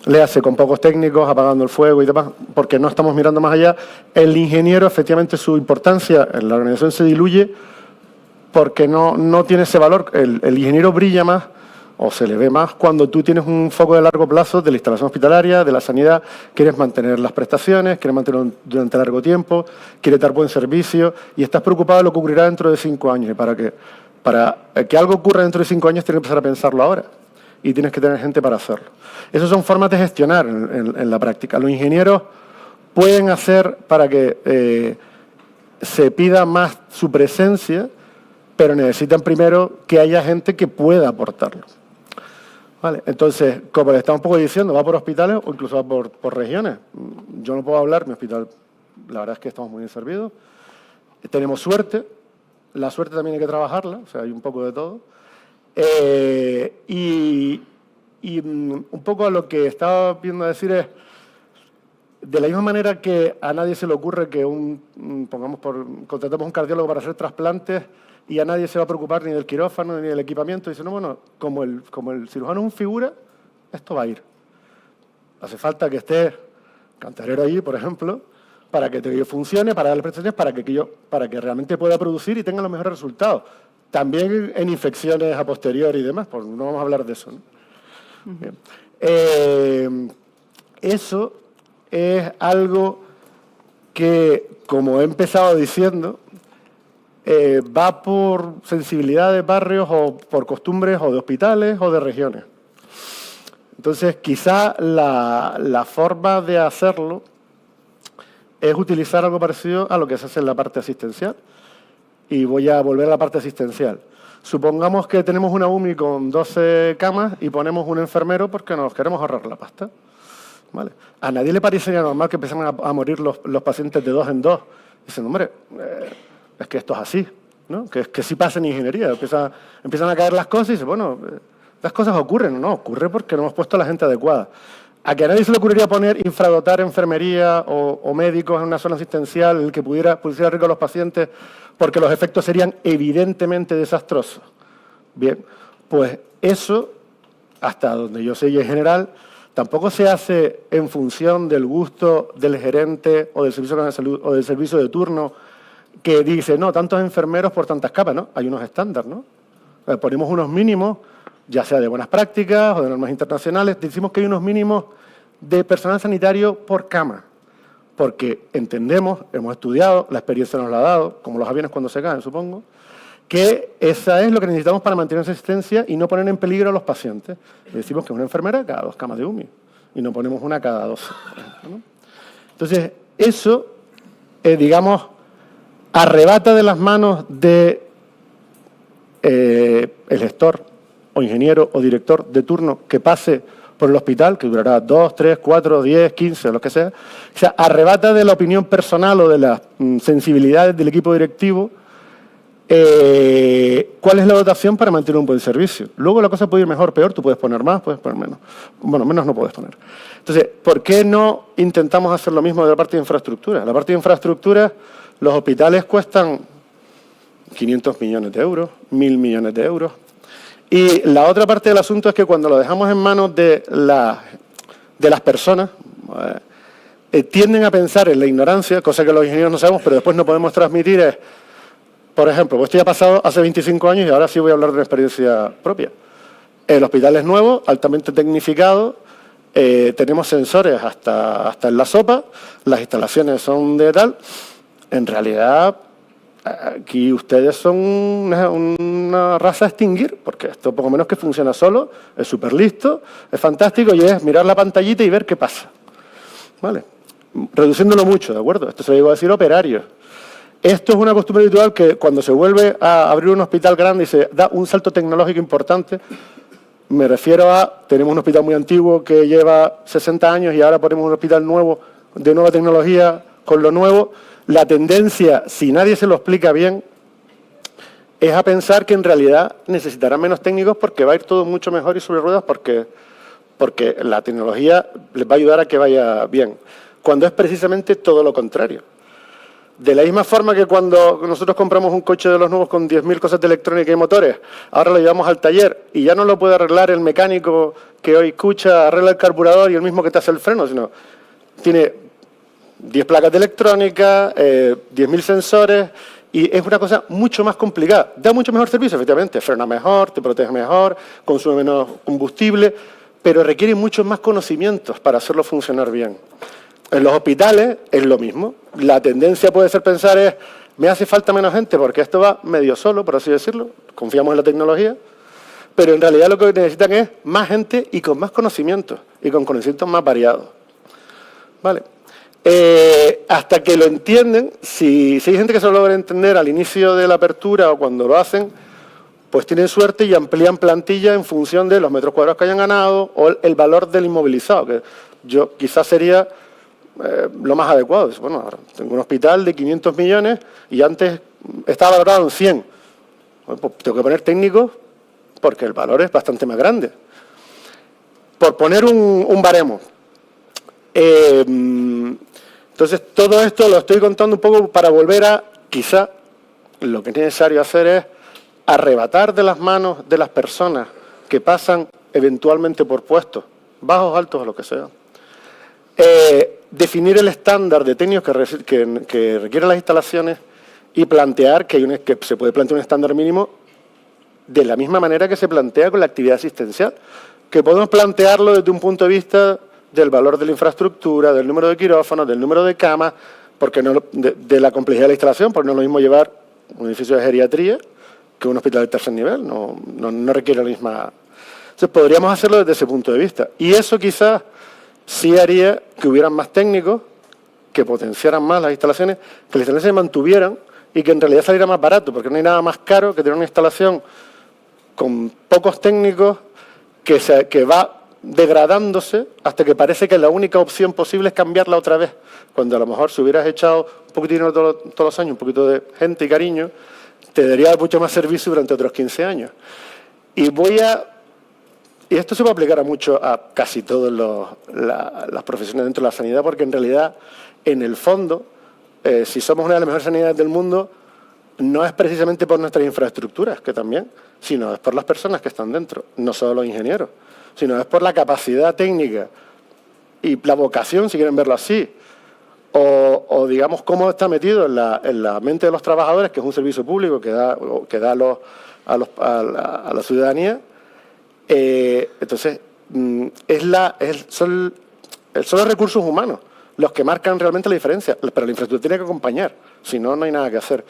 le hace con pocos técnicos, apagando el fuego y demás, porque no estamos mirando más allá, el ingeniero, efectivamente, su importancia en la organización se diluye porque no tiene ese valor. El ingeniero brilla más o se le ve más cuando tú tienes un foco de largo plazo de la instalación hospitalaria, de la sanidad, quieres mantener las prestaciones, quieres mantenerlo durante largo tiempo, quieres dar buen servicio y estás preocupado de lo que ocurrirá dentro de 5 años. Y para que algo ocurra dentro de 5 años tienes que empezar a pensarlo ahora y tienes que tener gente para hacerlo. Esas son formas de gestionar en la práctica. Los ingenieros pueden hacer para que se pida más su presencia, pero necesitan primero que haya gente que pueda aportarlo. Vale, entonces, como le estamos un poco diciendo, va por hospitales o incluso va por regiones. Yo no puedo hablar, mi hospital, la verdad es que estamos muy bien servidos. Tenemos suerte, la suerte también hay que trabajarla, o sea, hay un poco de todo. Y un poco a lo que estaba viendo decir es, de la misma manera que a nadie se le ocurre que contratemos un cardiólogo para hacer trasplantes y a nadie se va a preocupar ni del quirófano ni del equipamiento, dice, no, bueno, como el cirujano es un figura, esto va a ir. Hace falta que esté Cantarero allí, por ejemplo, para que aquello funcione, para darle prestaciones, para que realmente pueda producir y tenga los mejores resultados. También en infecciones a posteriori y demás, pues no vamos a hablar de eso, ¿no? Bien. Eso es algo que, como he empezado diciendo, va por sensibilidad de barrios o por costumbres o de hospitales o de regiones. Entonces, quizá la forma de hacerlo es utilizar algo parecido a lo que se hace en la parte asistencial. Y voy a volver a la parte asistencial. Supongamos que tenemos una UMI con 12 camas y ponemos un enfermero porque nos queremos ahorrar la pasta. ¿Vale? A nadie le parecería normal que empiecen a morir los pacientes de 2 en 2. Dicen, hombre, es que esto es así, ¿no? Que sí pasa en ingeniería. Empiezan a caer las cosas y dicen, bueno, las cosas ocurren. No, ocurre porque no hemos puesto a la gente adecuada. A que a nadie se le ocurriría poner infradotar enfermería o médicos en una zona asistencial en el que pusiera riesgo a los pacientes porque los efectos serían evidentemente desastrosos. Bien, pues eso, hasta donde yo sé y en general, tampoco se hace en función del gusto del gerente o del servicio de salud o del servicio de turno que dice, no, tantos enfermeros por tantas capas, ¿no? Hay unos estándares, ¿no? Ponemos unos mínimos, ya sea de buenas prácticas o de normas internacionales, decimos que hay unos mínimos de personal sanitario por cama, porque entendemos, hemos estudiado, la experiencia nos la ha dado, como los aviones cuando se caen, supongo, que esa es lo que necesitamos para mantener esa asistencia y no poner en peligro a los pacientes. Le decimos que una enfermera cada 2 camas de UMI y no ponemos una cada 12. ¿No? Entonces, eso, digamos, arrebata de las manos de el gestor o ingeniero o director de turno que pase por el hospital, que durará 2, 3, 4, 10, 15, lo que sea. O sea, arrebata de la opinión personal o de las sensibilidades del equipo directivo cuál es la dotación para mantener un buen servicio. Luego la cosa puede ir mejor, peor, tú puedes poner más, puedes poner menos. Bueno, menos no puedes poner. Entonces, ¿por qué no intentamos hacer lo mismo de la parte de infraestructura? La parte de infraestructura, los hospitales cuestan 500 millones de euros, 1.000 millones de euros. Y la otra parte del asunto es que cuando lo dejamos en manos de las personas, tienden a pensar en la ignorancia, cosa que los ingenieros no sabemos, pero después no podemos transmitir. Por ejemplo, pues esto ya ha pasado hace 25 años y ahora sí voy a hablar de una experiencia propia. El hospital es nuevo, altamente tecnificado, tenemos sensores hasta en la sopa, las instalaciones son de tal. En realidad, aquí ustedes son una raza a extinguir, porque esto poco menos que funciona solo, es súper listo, es fantástico y es mirar la pantallita y ver qué pasa. ¿Vale? Reduciéndolo mucho, ¿de acuerdo? Esto se lo digo a decir operarios. Esto es una costumbre habitual que cuando se vuelve a abrir un hospital grande y se da un salto tecnológico importante, me refiero a, tenemos un hospital muy antiguo que lleva 60 años y ahora ponemos un hospital nuevo, de nueva tecnología, con lo nuevo. La tendencia, si nadie se lo explica bien, es a pensar que en realidad necesitarán menos técnicos porque va a ir todo mucho mejor y sobre ruedas porque la tecnología les va a ayudar a que vaya bien, cuando es precisamente todo lo contrario. De la misma forma que cuando nosotros compramos un coche de los nuevos con 10.000 cosas de electrónica y motores, ahora lo llevamos al taller y ya no lo puede arreglar el mecánico que hoy escucha, arregla el carburador y el mismo que te hace el freno, sino tiene 10 placas de electrónica, 10.000 sensores y es una cosa mucho más complicada. Da mucho mejor servicio, efectivamente, frena mejor, te protege mejor, consume menos combustible, pero requiere muchos más conocimientos para hacerlo funcionar bien. En los hospitales es lo mismo. La tendencia puede ser pensar me hace falta menos gente porque esto va medio solo, por así decirlo. Confiamos en la tecnología. Pero en realidad lo que necesitan es más gente y con más conocimientos y con conocimientos más variados. ¿Vale? Hasta que lo entienden, si hay gente que se lo logra entender al inicio de la apertura o cuando lo hacen, pues tienen suerte y amplían plantilla en función de los metros cuadrados que hayan ganado o el valor del inmovilizado, que yo quizás sería lo más adecuado. Bueno, ahora tengo un hospital de 500 millones y antes estaba valorado en 100. Bueno, pues tengo que poner técnicos porque el valor es bastante más grande. Por poner un baremo. Entonces, todo esto lo estoy contando un poco para volver a, quizá, lo que es necesario hacer es arrebatar de las manos de las personas que pasan eventualmente por puestos, bajos, altos o lo que sea, definir el estándar de técnicos que requieren las instalaciones y plantear que se puede plantear un estándar mínimo de la misma manera que se plantea con la actividad asistencial, que podemos plantearlo desde un punto de vista del valor de la infraestructura, del número de quirófanos, del número de camas, porque no, de la complejidad de la instalación, porque no es lo mismo llevar un edificio de geriatría que un hospital de tercer nivel, no requiere la misma. Entonces podríamos hacerlo desde ese punto de vista. Y eso quizás sí haría que hubieran más técnicos, que potenciaran más las instalaciones, que las instalaciones se mantuvieran y que en realidad saliera más barato, porque no hay nada más caro que tener una instalación con pocos técnicos que va degradándose hasta que parece que la única opción posible es cambiarla otra vez, cuando a lo mejor si hubieras echado un poquitino todos los años, un poquito de gente y cariño, te daría mucho más servicio durante otros 15 años. Y esto se va a aplicar a casi todas las profesiones dentro de la sanidad, porque en realidad, en el fondo, si somos una de las mejores sanidades del mundo, no es precisamente por nuestras infraestructuras, que también, sino es por las personas que están dentro, no solo los ingenieros, sino es por la capacidad técnica y la vocación, si quieren verlo así, o digamos cómo está metido en la mente de los trabajadores, que es un servicio público que da a la ciudadanía. Entonces, son los recursos humanos los que marcan realmente la diferencia, pero la infraestructura tiene que acompañar, si no, no hay nada que hacer.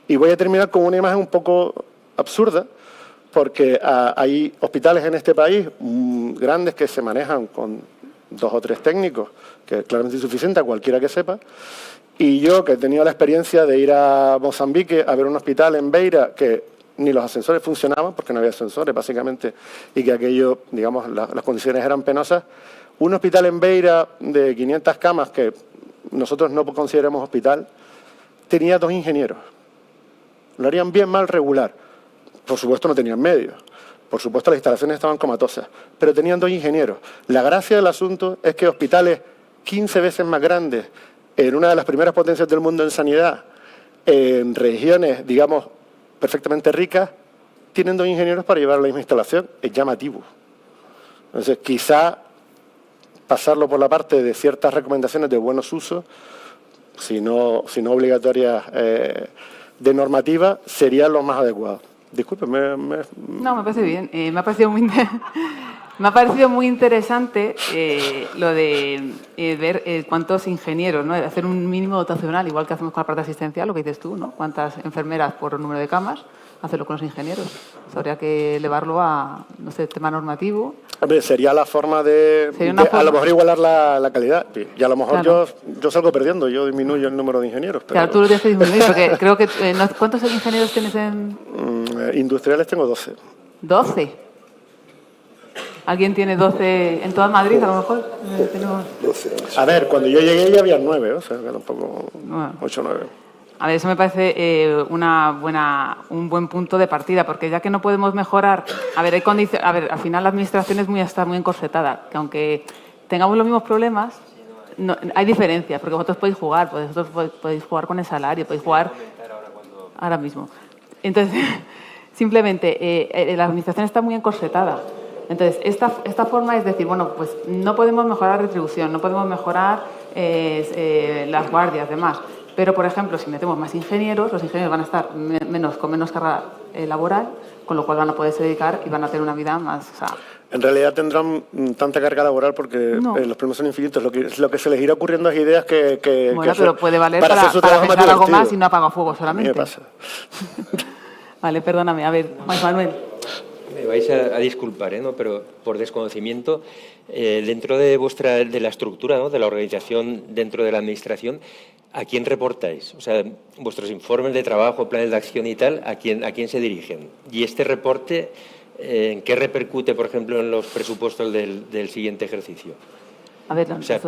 Y voy a terminar con una imagen un poco absurda, porque hay hospitales en este país grandes que se manejan con 2 o 3 técnicos, que es claramente insuficiente a cualquiera que sepa, y yo, que he tenido la experiencia de ir a Mozambique a ver un hospital en Beira que ni los ascensores funcionaban, porque no había ascensores, básicamente, y que aquello, digamos, las condiciones eran penosas. Un hospital en Beira de 500 camas, que nosotros no consideramos hospital, tenía 2 ingenieros. Lo harían bien, mal, regular. Por supuesto no tenían medios. Por supuesto las instalaciones estaban comatosas, pero tenían 2 ingenieros. La gracia del asunto es que hospitales 15 veces más grandes, en una de las primeras potencias del mundo en sanidad, en regiones, digamos, perfectamente ricas, tienen 2 ingenieros para llevar la misma instalación. Es llamativo. Entonces, quizá pasarlo por la parte de ciertas recomendaciones de buenos usos, si no obligatorias de normativa, sería lo más adecuado. Disculpe, No, me parece bien. Me ha parecido muy interesante lo de ver cuántos ingenieros, ¿no? Hacer un mínimo dotacional, igual que hacemos con la parte asistencial, lo que dices tú, ¿no? Cuántas enfermeras por número de camas, hacerlo con los ingenieros. Eso habría que elevarlo a, no sé, tema normativo. Hombre, sería la forma a lo mejor igualar la calidad. Y a lo mejor claro, yo salgo perdiendo, yo disminuyo el número de ingenieros. Pero... Claro, tú lo tienes que disminuir, porque creo que... ¿Cuántos ingenieros tienes en...? Industriales tengo 12. ¿12? ¿Alguien tiene 12 en toda Madrid, a lo mejor? Tenemos... 12. A ver, cuando yo llegué ya había 9, o sea, que era un poco... 8 o 9. A ver, eso me parece un buen punto de partida, porque ya que no podemos mejorar... A ver, al final la administración está muy encorsetada, que aunque tengamos los mismos problemas, hay diferencias, porque vosotros podéis jugar, podéis jugar con el salario, podéis jugar ahora mismo. Entonces, simplemente, la administración está muy encorsetada. Entonces, esta forma es decir, bueno, pues no podemos mejorar la retribución, no podemos mejorar las guardias, demás. Pero, por ejemplo, si metemos más ingenieros, los ingenieros van a estar con menos carga laboral, con lo cual van a poderse dedicar y van a tener una vida más... O sea, en realidad tendrán tanta carga laboral porque los problemas son infinitos. Lo que se les irá ocurriendo es ideas que bueno, pero puede valer para pensar algo más y no apagar fuego solamente. A mí me pasa. Vale, perdóname. A ver, Manuel. Me vais a disculpar, ¿no? Pero por desconocimiento, dentro de la estructura, ¿no? De la organización dentro de la administración, ¿a quién reportáis? O sea, vuestros informes de trabajo, planes de acción y tal, ¿a quién se dirigen? Y este reporte, ¿en qué repercute, por ejemplo, en los presupuestos del siguiente ejercicio? A ver, o sea,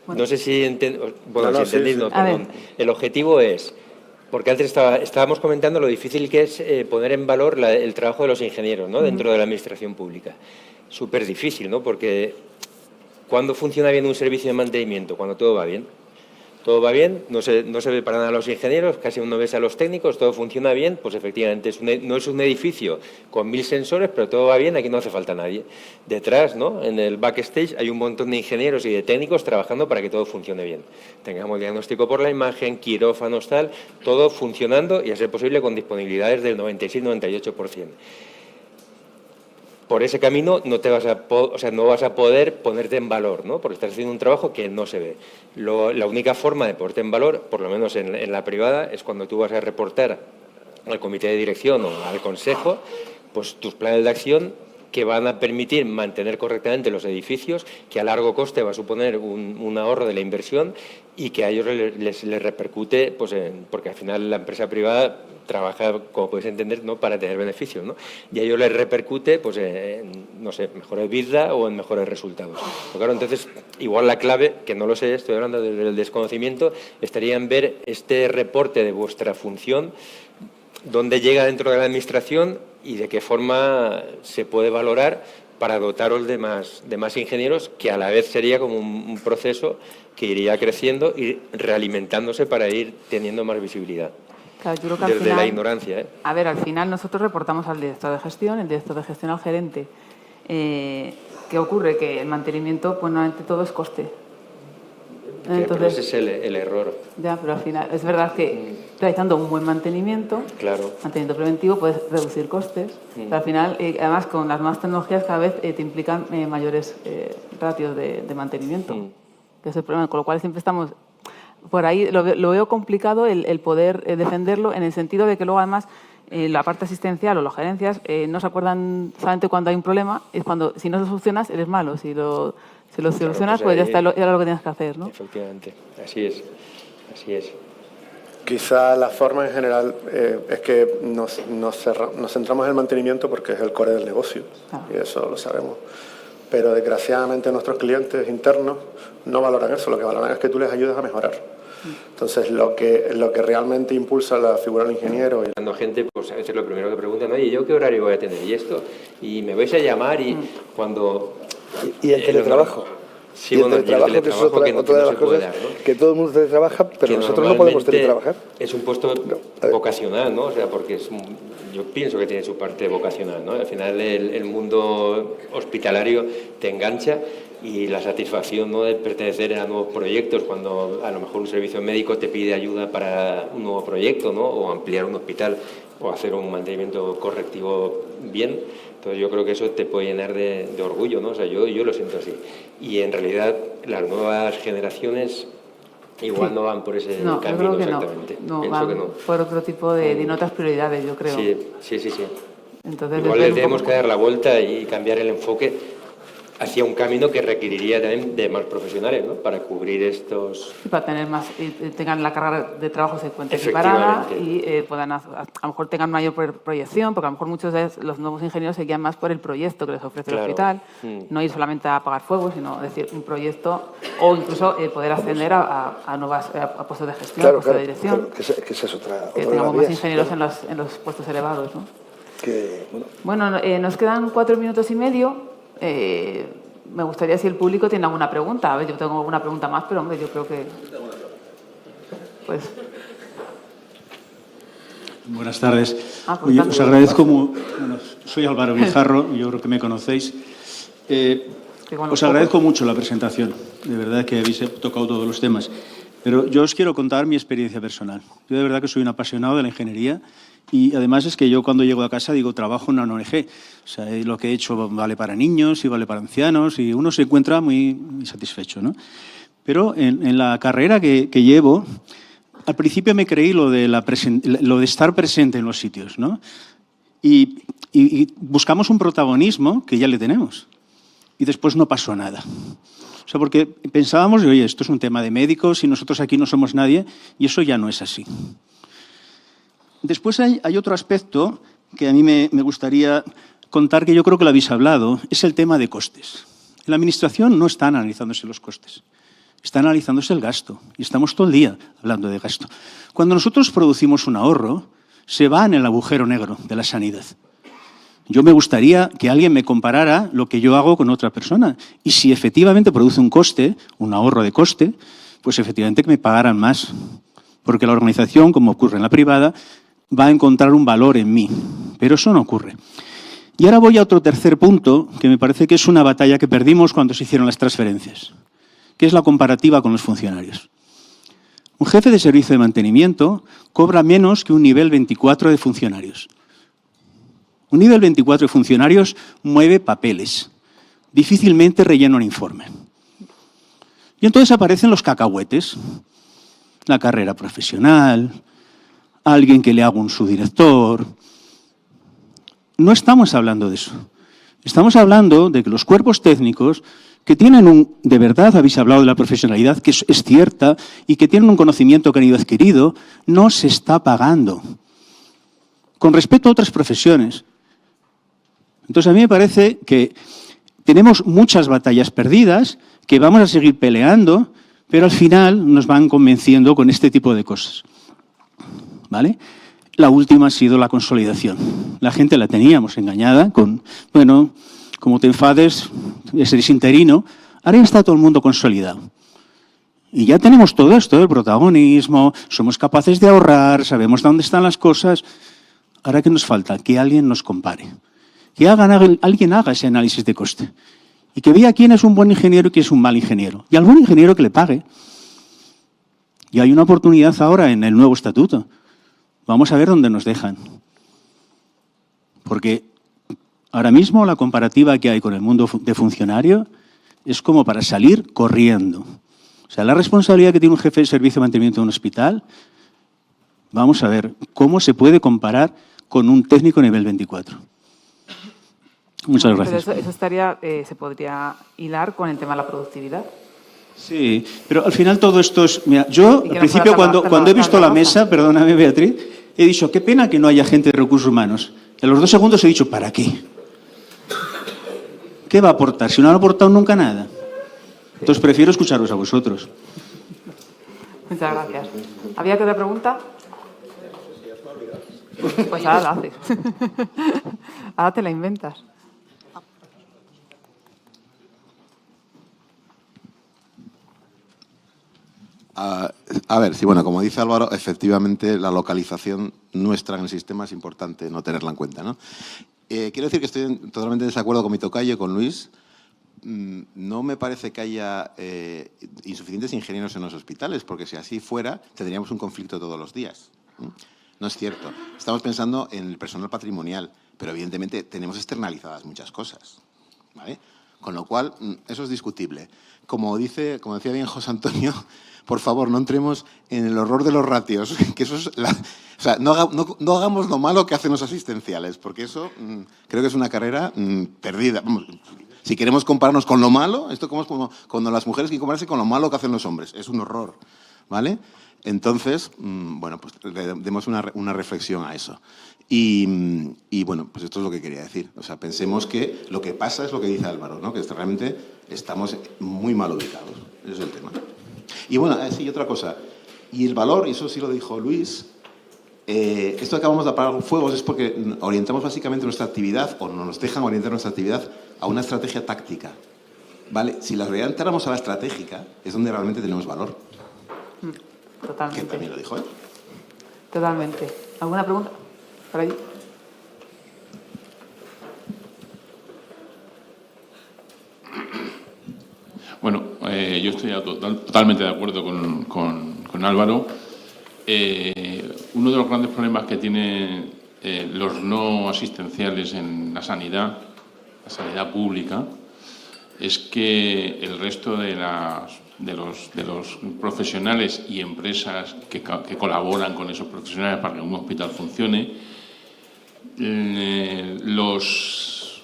no sé si entendéis, perdón. El objetivo es... Porque antes estábamos comentando lo difícil que es poner en valor el trabajo de los ingenieros, ¿no? Dentro de la administración pública. Súper difícil, ¿no? Porque ¿cuándo funciona bien un servicio de mantenimiento? Cuando todo va bien. todo va bien, no se ve para nada a los ingenieros, casi no ves a los técnicos, todo funciona bien, pues efectivamente no es un edificio con 1000 sensores, pero todo va bien, aquí no hace falta nadie. Detrás, ¿no?, en el backstage, hay un montón de ingenieros y de técnicos trabajando para que todo funcione bien. Tengamos diagnóstico por la imagen, quirófanos, tal, todo funcionando y a ser posible con disponibilidades del 96-98%. Por ese camino no vas a poder ponerte en valor, ¿no?, porque estás haciendo un trabajo que no se ve. La única forma de ponerte en valor, por lo menos en la privada, es cuando tú vas a reportar al comité de dirección o al consejo, pues tus planes de acción que van a permitir mantener correctamente los edificios, que a largo coste va a suponer un ahorro de la inversión y que a ellos les repercute, pues porque al final la empresa privada trabaja, como podéis entender, ¿no?, para tener beneficios, ¿no? Y a ellos les repercute, pues, no sé, mejores EBITDA o en mejores resultados. Pero claro, entonces, igual la clave, que no lo sé, estoy hablando del desconocimiento, estaría en ver este reporte de vuestra función, dónde llega dentro de la administración y de qué forma se puede valorar para dotaros de más ingenieros, que a la vez sería como un proceso que iría creciendo y realimentándose para ir teniendo más visibilidad. Claro, yo creo que desde al final, la ignorancia. A ver, al final nosotros reportamos al director de gestión, el director de gestión al gerente. ¿Qué ocurre? Que el mantenimiento, pues normalmente todo es coste. Entonces, pero ese es el error. Ya, pero al final es verdad que realizando un buen mantenimiento, claro, mantenimiento preventivo, puedes reducir costes. Pero al final, además, con las nuevas tecnologías cada vez te implican mayores ratios de mantenimiento. Que es el problema, con lo cual siempre estamos... Por ahí lo veo complicado el poder defenderlo, en el sentido de que luego, además, la parte asistencial o las gerencias no se acuerdan solamente cuando hay un problema, es cuando, si no lo solucionas, eres malo. Si lo solucionas, pues ya está, era lo que tienes que hacer, ¿no? Efectivamente, así es. Quizá la forma en general es que nos centramos en el mantenimiento porque es el core del negocio, y eso lo sabemos. Pero desgraciadamente nuestros clientes internos no valoran eso, lo que valoran es que tú les ayudes a mejorar. Entonces, lo que realmente impulsa la figura del ingeniero... Cuando gente, pues a veces lo primero que preguntan, oye, ¿yo qué horario voy a tener? Y esto, y me vais a llamar y cuando... ¿Y el teletrabajo? Sí, bueno, el teletrabajo, que es otra de las cosas, ¿no? Que todo el mundo teletrabaja, pero nosotros no podemos teletrabajar. Es un puesto vocacional, ¿no? O sea, porque yo pienso que tiene su parte vocacional, ¿no? Al final el mundo hospitalario te engancha y la satisfacción, ¿no?, de pertenecer a nuevos proyectos, cuando a lo mejor un servicio médico te pide ayuda para un nuevo proyecto, ¿no?, o ampliar un hospital o hacer un mantenimiento correctivo bien. Entonces yo creo que eso te puede llenar de orgullo, ¿no? O sea, yo lo siento así. Y en realidad las nuevas generaciones igual no van por ese camino exactamente. No, van por otro tipo de otras prioridades, yo creo. Sí. Entonces, igual le tenemos que dar la vuelta y cambiar el enfoque hacia un camino que requeriría también de más profesionales, ¿no?, para cubrir estos... Y para tener más, tengan la carga de trabajo se encuentre separada y puedan, a lo mejor tengan mayor proyección, porque a lo mejor muchos de los nuevos ingenieros se guían más por el proyecto que les ofrece el hospital, no ir solamente a apagar fuego, sino decir un proyecto, o incluso poder ascender a puestos de gestión, puestos de dirección. Claro, que esa es otra que tengamos más ingenieros en los puestos elevados, ¿no? Bueno, nos quedan 4 minutos y medio. Me gustaría si el público tiene alguna pregunta. A ver, yo tengo alguna pregunta más, pero hombre, yo creo que... Pues... Buenas tardes. Oye, os agradezco... Bueno, soy Álvaro Guijarro, yo creo que me conocéis. Os agradezco mucho la presentación. De verdad que habéis tocado todos los temas. Pero yo os quiero contar mi experiencia personal. Yo de verdad que soy un apasionado de la ingeniería y además es que yo cuando llego a casa digo trabajo en una ONG. O sea, lo que he hecho vale para niños y vale para ancianos y uno se encuentra muy satisfecho, ¿no? Pero en la carrera que llevo, al principio me creí lo de estar presente en los sitios, ¿no? Y buscamos un protagonismo que ya le tenemos y después no pasó nada. O sea, porque pensábamos, oye, esto es un tema de médicos y nosotros aquí no somos nadie, y eso ya no es así. Después hay otro aspecto que a mí me gustaría contar, que yo creo que lo habéis hablado, es el tema de costes. En la Administración no están analizándose los costes, están analizándose el gasto, y estamos todo el día hablando de gasto. Cuando nosotros producimos un ahorro, se va en el agujero negro de la sanidad. Yo me gustaría que alguien me comparara lo que yo hago con otra persona. Y si efectivamente produce un coste, un ahorro de coste, Pues efectivamente que me pagaran más, porque la organización, como ocurre en la privada, va a encontrar un valor en mí, pero eso no ocurre. Y ahora voy a otro tercer punto, que me parece que es una batalla que perdimos cuando se hicieron las transferencias, que es la comparativa con los funcionarios. Un jefe de servicio de mantenimiento cobra menos que un nivel 24 de funcionarios. Un nivel 24 de funcionarios mueve papeles, difícilmente rellena un informe. Y entonces aparecen los cacahuetes, la carrera profesional, alguien que le haga un subdirector. No estamos hablando de eso. Estamos hablando de que los cuerpos técnicos que tienen de verdad, habéis hablado de la profesionalidad, que es cierta, y que tienen un conocimiento que han ido adquirido, no se está pagando. Con respecto a otras profesiones. Entonces, a mí me parece que tenemos muchas batallas perdidas, que vamos a seguir peleando, pero al final nos van convenciendo con este tipo de cosas. ¿Vale? La última ha sido la consolidación. La gente la teníamos engañada con, bueno, como te enfades, eres interino, ahora ya está todo el mundo consolidado. Y ya tenemos todo esto, el protagonismo, somos capaces de ahorrar, sabemos dónde están las cosas. Ahora, ¿qué nos falta? Que alguien nos compare. Que alguien haga ese análisis de coste. Y que vea quién es un buen ingeniero y quién es un mal ingeniero. Y al buen ingeniero que le pague. Y hay una oportunidad ahora en el nuevo estatuto. Vamos a ver dónde nos dejan. Porque ahora mismo la comparativa que hay con el mundo de funcionario es como para salir corriendo. O sea, la responsabilidad que tiene un jefe de servicio de mantenimiento de un hospital, vamos a ver cómo se puede comparar con un técnico nivel 24. Muchas gracias. Pero eso estaría, se podría hilar con el tema de la productividad. Sí, pero al final todo esto es... Mira, yo al principio cuando he visto la mesa, perdóname Beatriz, he dicho, qué pena que no haya gente de recursos humanos. En los 2 segundos he dicho, ¿para qué? ¿Qué va a aportar? Si no han aportado nunca nada. Entonces prefiero escucharos a vosotros. Muchas gracias. ¿Había otra pregunta? Pues ahora la haces. Ahora te la inventas. A ver, sí, bueno, como dice Álvaro, efectivamente la localización nuestra en el sistema es importante no tenerla en cuenta, ¿no? Quiero decir que estoy totalmente en desacuerdo con mi tocayo, con Luis. No me parece que haya insuficientes ingenieros en los hospitales, porque si así fuera, tendríamos un conflicto todos los días. No es cierto. Estamos pensando en el personal patrimonial, pero evidentemente tenemos externalizadas muchas cosas, ¿vale? Con lo cual, eso es discutible. Como decía bien José Antonio, por favor, no entremos en el horror de los ratios, que eso es o sea, no hagamos lo malo que hacen los asistenciales, porque eso creo que es una carrera perdida. Vamos, si queremos compararnos con lo malo, esto como cuando las mujeres quieren compararse con lo malo que hacen los hombres, es un horror, ¿vale? Entonces, bueno, pues demos una reflexión a eso. Y bueno, pues esto es lo que quería decir. O sea, pensemos que lo que pasa es lo que dice Álvaro, ¿no? Que realmente estamos muy mal ubicados. Ese es el tema. Y bueno, sí, otra cosa. Y el valor, y eso sí lo dijo Luis, esto que acabamos de apagar fuegos es porque orientamos básicamente nuestra actividad, o no nos dejan orientar nuestra actividad a una estrategia táctica. ¿Vale? Si la orientáramos a la estratégica, es donde realmente tenemos valor. Totalmente. Que también lo dijo él. Totalmente. ¿Alguna pregunta? ¿Por allí? Bueno, yo estoy totalmente de acuerdo con Álvaro. Uno de los grandes problemas que tienen los no asistenciales en la sanidad pública, es que el resto de los profesionales y empresas que colaboran con esos profesionales para que un hospital funcione, los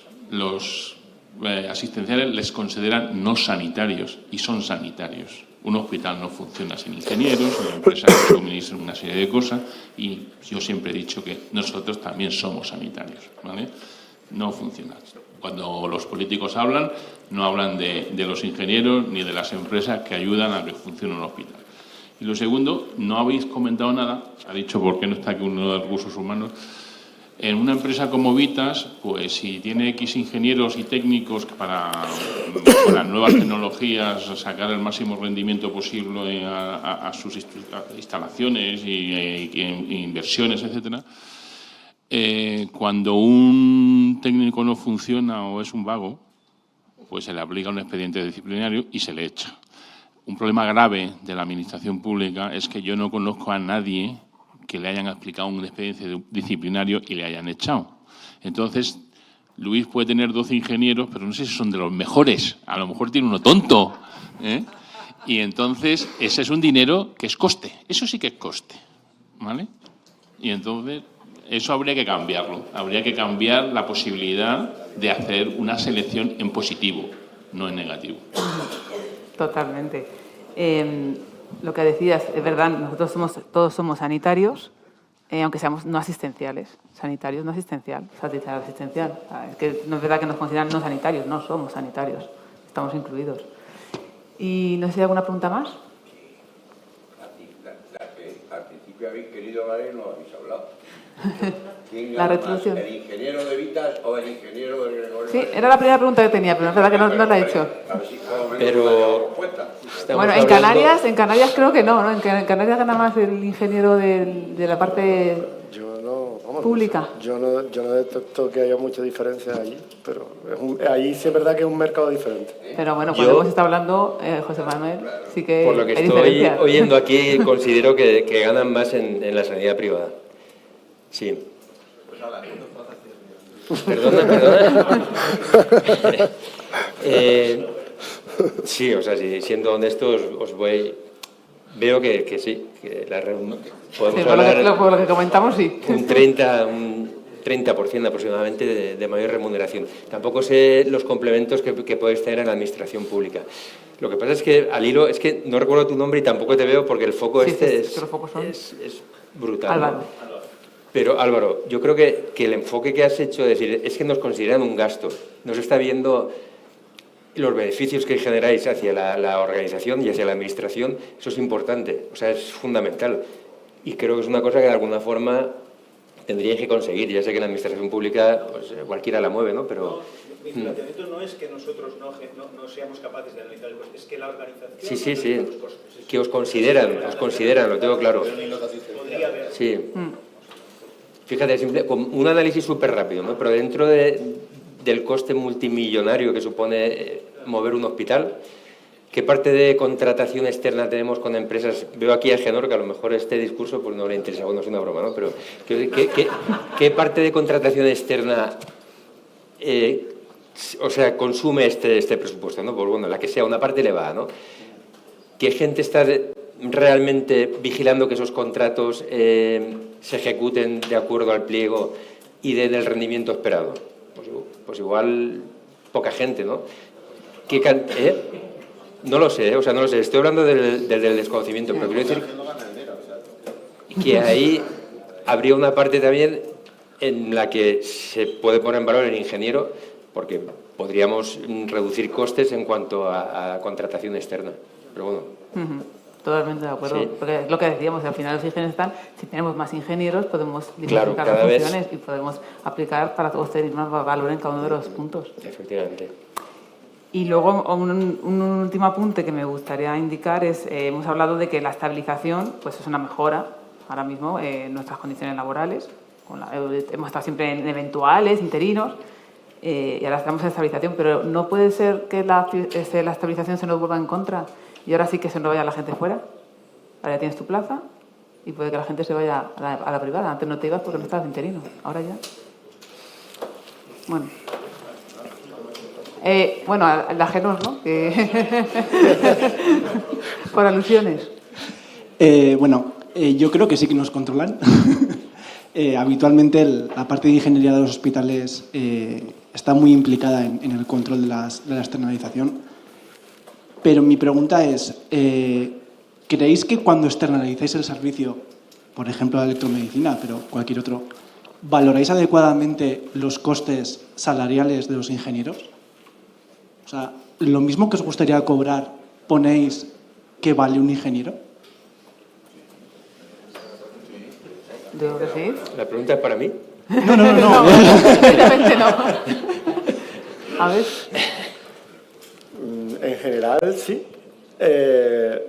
asistenciales les consideran no sanitarios y son sanitarios. Un hospital no funciona sin ingenieros, una empresa que suministra una serie de cosas, y yo siempre he dicho que nosotros también somos sanitarios, ¿vale? No funciona. Cuando los políticos hablan, no hablan de los ingenieros ni de las empresas que ayudan a que funcione un hospital. Y lo segundo, no habéis comentado nada, ha dicho por qué no está aquí uno de recursos humanos, En una empresa como Vitas, pues si tiene X ingenieros y técnicos para con las nuevas tecnologías sacar el máximo rendimiento posible a sus instalaciones y inversiones, etcétera, cuando un técnico no funciona o es un vago, pues se le aplica un expediente disciplinario y se le echa. Un problema grave de la administración pública es que yo no conozco a nadie que le hayan aplicado un expediente disciplinario y le hayan echado. Entonces, Luis puede tener 12 ingenieros, pero no sé si son de los mejores. A lo mejor tiene uno tonto, ¿eh? Y entonces, ese es un dinero que es coste. Eso sí que es coste, ¿vale? Y entonces, eso habría que cambiarlo. Habría que cambiar la posibilidad de hacer una selección en positivo, no en negativo. Totalmente. Lo que decías, es verdad, nosotros todos somos sanitarios, aunque seamos no asistenciales. Sanitarios no asistencial, asistencial. Es que no es verdad que nos consideran no sanitarios, no somos sanitarios, estamos incluidos. Y no sé si hay alguna pregunta más. La que al principio habéis querido hablar y no habéis hablado. ¿Quién La gana retribución. más, el ingeniero de Vitas o el ingeniero de Gregorio? Sí, era la primera pregunta que tenía, pero es verdad que no la he hecho. Pero bueno, en Canarias creo que no, ¿no? En Canarias gana más el ingeniero de la parte pública. Yo no detecto que haya mucha diferencia allí, pero allí sí es verdad que es un mercado diferente. Pero bueno, cuando hemos estado hablando, José Manuel, sí que por lo que hay estoy diferencias. oyendo aquí, considero que ganan más en la sanidad privada. Sí. Perdona. Sí, o sea, siendo honestos, veo que sí, que podemos Sí, hablar por lo que comentamos, sí. un 30% aproximadamente de mayor remuneración. Tampoco sé los complementos que podéis tener en la administración pública. Lo que pasa es que, al hilo, es que no recuerdo tu nombre y tampoco te veo porque el foco es brutal. Álvaro. ¿No? Pero, Álvaro, yo creo que el enfoque que has hecho, es decir, es que nos consideran un gasto. Nos está viendo los beneficios que generáis hacia la organización y hacia la administración. Eso es importante, o sea, es fundamental. Y creo que es una cosa que de alguna forma tendríais que conseguir. Ya sé que en la administración pública pues, cualquiera la mueve, ¿no? Pero mi planteamiento no es que nosotros no seamos capaces de analizar el coste, es que la organización... Sí. Que os consideran, lo tengo claro. Podría haber... Sí. Fíjate, con un análisis súper rápido, ¿no? Pero dentro del coste multimillonario que supone mover un hospital, ¿qué parte de contratación externa tenemos con empresas? Veo aquí a Genor, que a lo mejor este discurso pues no le interesa, bueno, es una broma, ¿no? Pero ¿qué parte de contratación externa consume este presupuesto, ¿no? Pues bueno, la que sea, una parte le va, ¿no? ¿Qué gente está realmente vigilando que esos contratos se ejecuten de acuerdo al pliego y den el rendimiento esperado? Pues igual poca gente, ¿no? No lo sé, no lo sé. Estoy hablando del desconocimiento, pero quiero decir que ahí habría una parte también en la que se puede poner en valor el ingeniero, porque podríamos reducir costes en cuanto a contratación externa. Pero bueno. Totalmente de acuerdo, Sí. porque es lo que decíamos, al final los ingenieros están, si tenemos más ingenieros podemos Claro, diversificar cada las vez. funciones y podemos aplicar para obtener más valor en cada uno de los puntos. Efectivamente. Y luego un último apunte que me gustaría indicar es, hemos hablado de que la estabilización pues es una mejora ahora mismo en nuestras condiciones laborales. Hemos estado siempre en eventuales, interinos, y ahora estamos en estabilización, pero no puede ser que la estabilización se nos vuelva en contra y ahora sí que se nos vaya la gente fuera. Ahora ya tienes tu plaza y puede que la gente se vaya a la privada. Antes no te ibas porque no estabas interino, ahora ya. Bueno. La Genor, ¿no? Por alusiones. Yo creo que sí que nos controlan. Habitualmente la parte de ingeniería de los hospitales está muy implicada en el control de la externalización. Pero mi pregunta es, ¿creéis que cuando externalizáis el servicio, por ejemplo la electromedicina, pero cualquier otro, valoráis adecuadamente los costes salariales de los ingenieros? O sea, ¿lo mismo que os gustaría cobrar ponéis que vale un ingeniero? Yo creo que sí. ¿La pregunta es para mí? No. Evidentemente no. A ver. En general, sí.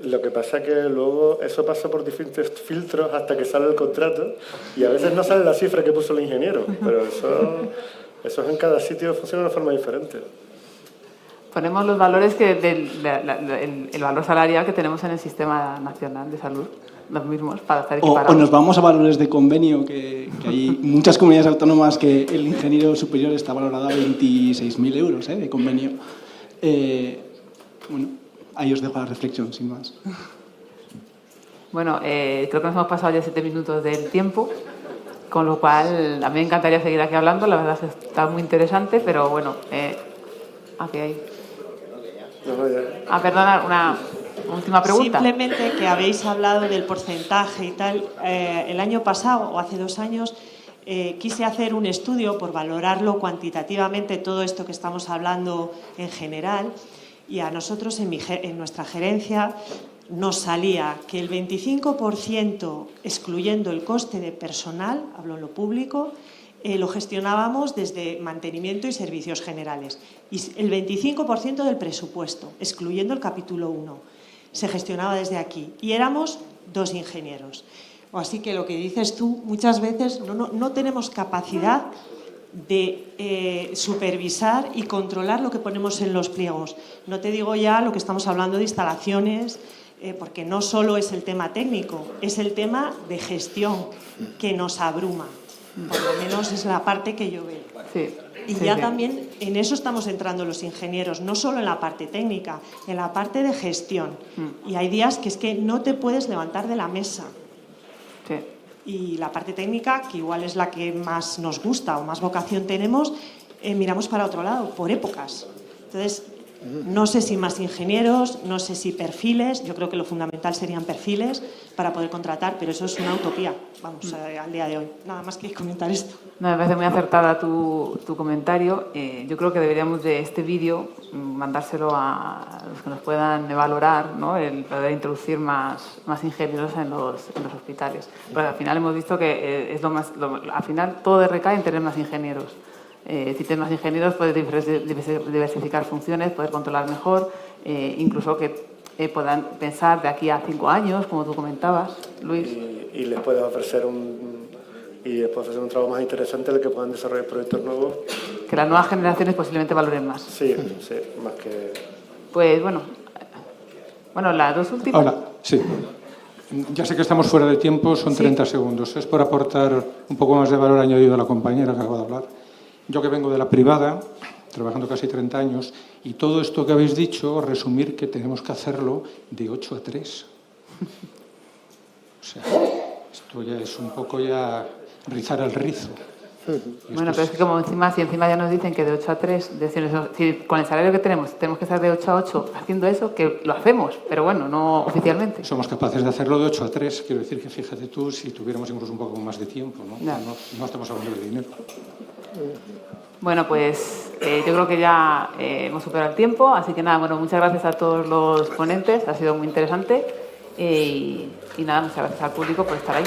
Lo que pasa es que luego eso pasa por diferentes filtros hasta que sale el contrato y a veces no sale la cifra que puso el ingeniero, pero eso en cada sitio funciona de una forma diferente. Ponemos los valores el valor salarial que tenemos en el Sistema Nacional de Salud, los mismos, para estar equiparados. O nos vamos a valores de convenio, que hay muchas comunidades autónomas que el ingeniero superior está valorado a 26.000 euros de convenio. Bueno, ahí os dejo la reflexión, sin más. Bueno, creo que nos hemos pasado ya 7 minutos del tiempo, con lo cual a mí me encantaría seguir aquí hablando, la verdad es que está muy interesante, pero bueno, aquí hay... perdona, una última pregunta. Simplemente que habéis hablado del porcentaje y tal. El año pasado, o hace 2 años, quise hacer un estudio por valorarlo cuantitativamente, todo esto que estamos hablando en general, y a nosotros en nuestra gerencia nos salía que el 25%, excluyendo el coste de personal, hablo en lo público, lo gestionábamos desde mantenimiento y servicios generales. Y el 25% del presupuesto, excluyendo el capítulo 1, se gestionaba desde aquí. Y éramos 2 ingenieros. Así que lo que dices tú, muchas veces no tenemos capacidad de supervisar y controlar lo que ponemos en los pliegos. No te digo ya lo que estamos hablando de instalaciones, porque no solo es el tema técnico, es el tema de gestión que nos abruma. Por lo menos es la parte que yo veo. Sí, y ya también en eso estamos entrando los ingenieros, no solo en la parte técnica, en la parte de gestión. Y hay días que es que no te puedes levantar de la mesa. Sí. Y la parte técnica, que igual es la que más nos gusta o más vocación tenemos, miramos para otro lado, por épocas. Entonces, no sé si más ingenieros, no sé si perfiles, yo creo que lo fundamental serían perfiles para poder contratar, pero eso es una utopía, vamos, al día de hoy. Nada más que comentar esto. No, me parece muy acertada tu comentario. Yo creo que deberíamos de este vídeo mandárselo a los que nos puedan valorar, ¿no? El poder introducir más ingenieros en los hospitales. Porque al final hemos visto que al final todo recae en tener más ingenieros. Si tienes más ingenieros puedes diversificar funciones, poder controlar mejor, incluso que puedan pensar de aquí a 5 años, como tú comentabas, Luis. Y les puedes ofrecer un trabajo más interesante en el que puedan desarrollar proyectos nuevos. Que las nuevas generaciones posiblemente valoren más. Sí, más que... Pues bueno, las 2 últimas. Hola, sí. Ya sé que estamos fuera de tiempo, son 30 segundos. Es por aportar un poco más de valor añadido a la compañera que acaba de hablar. Yo que vengo de la privada, trabajando casi 30 años, y todo esto que habéis dicho, resumir que tenemos que hacerlo de 8 a 3. O sea, esto ya es un poco rizar el rizo. Bueno, pero es que como si encima ya nos dicen que de 8 a 3, si con el salario que tenemos que estar de 8 a 8 haciendo eso, que lo hacemos, pero bueno, no oficialmente. Somos capaces de hacerlo de 8 a 3, quiero decir que fíjate tú, si tuviéramos incluso un poco más de tiempo, no estamos hablando de dinero. Bueno, pues yo creo que ya hemos superado el tiempo, así que nada, bueno, muchas gracias a todos los ponentes, ha sido muy interesante y nada, muchas gracias al público por estar ahí.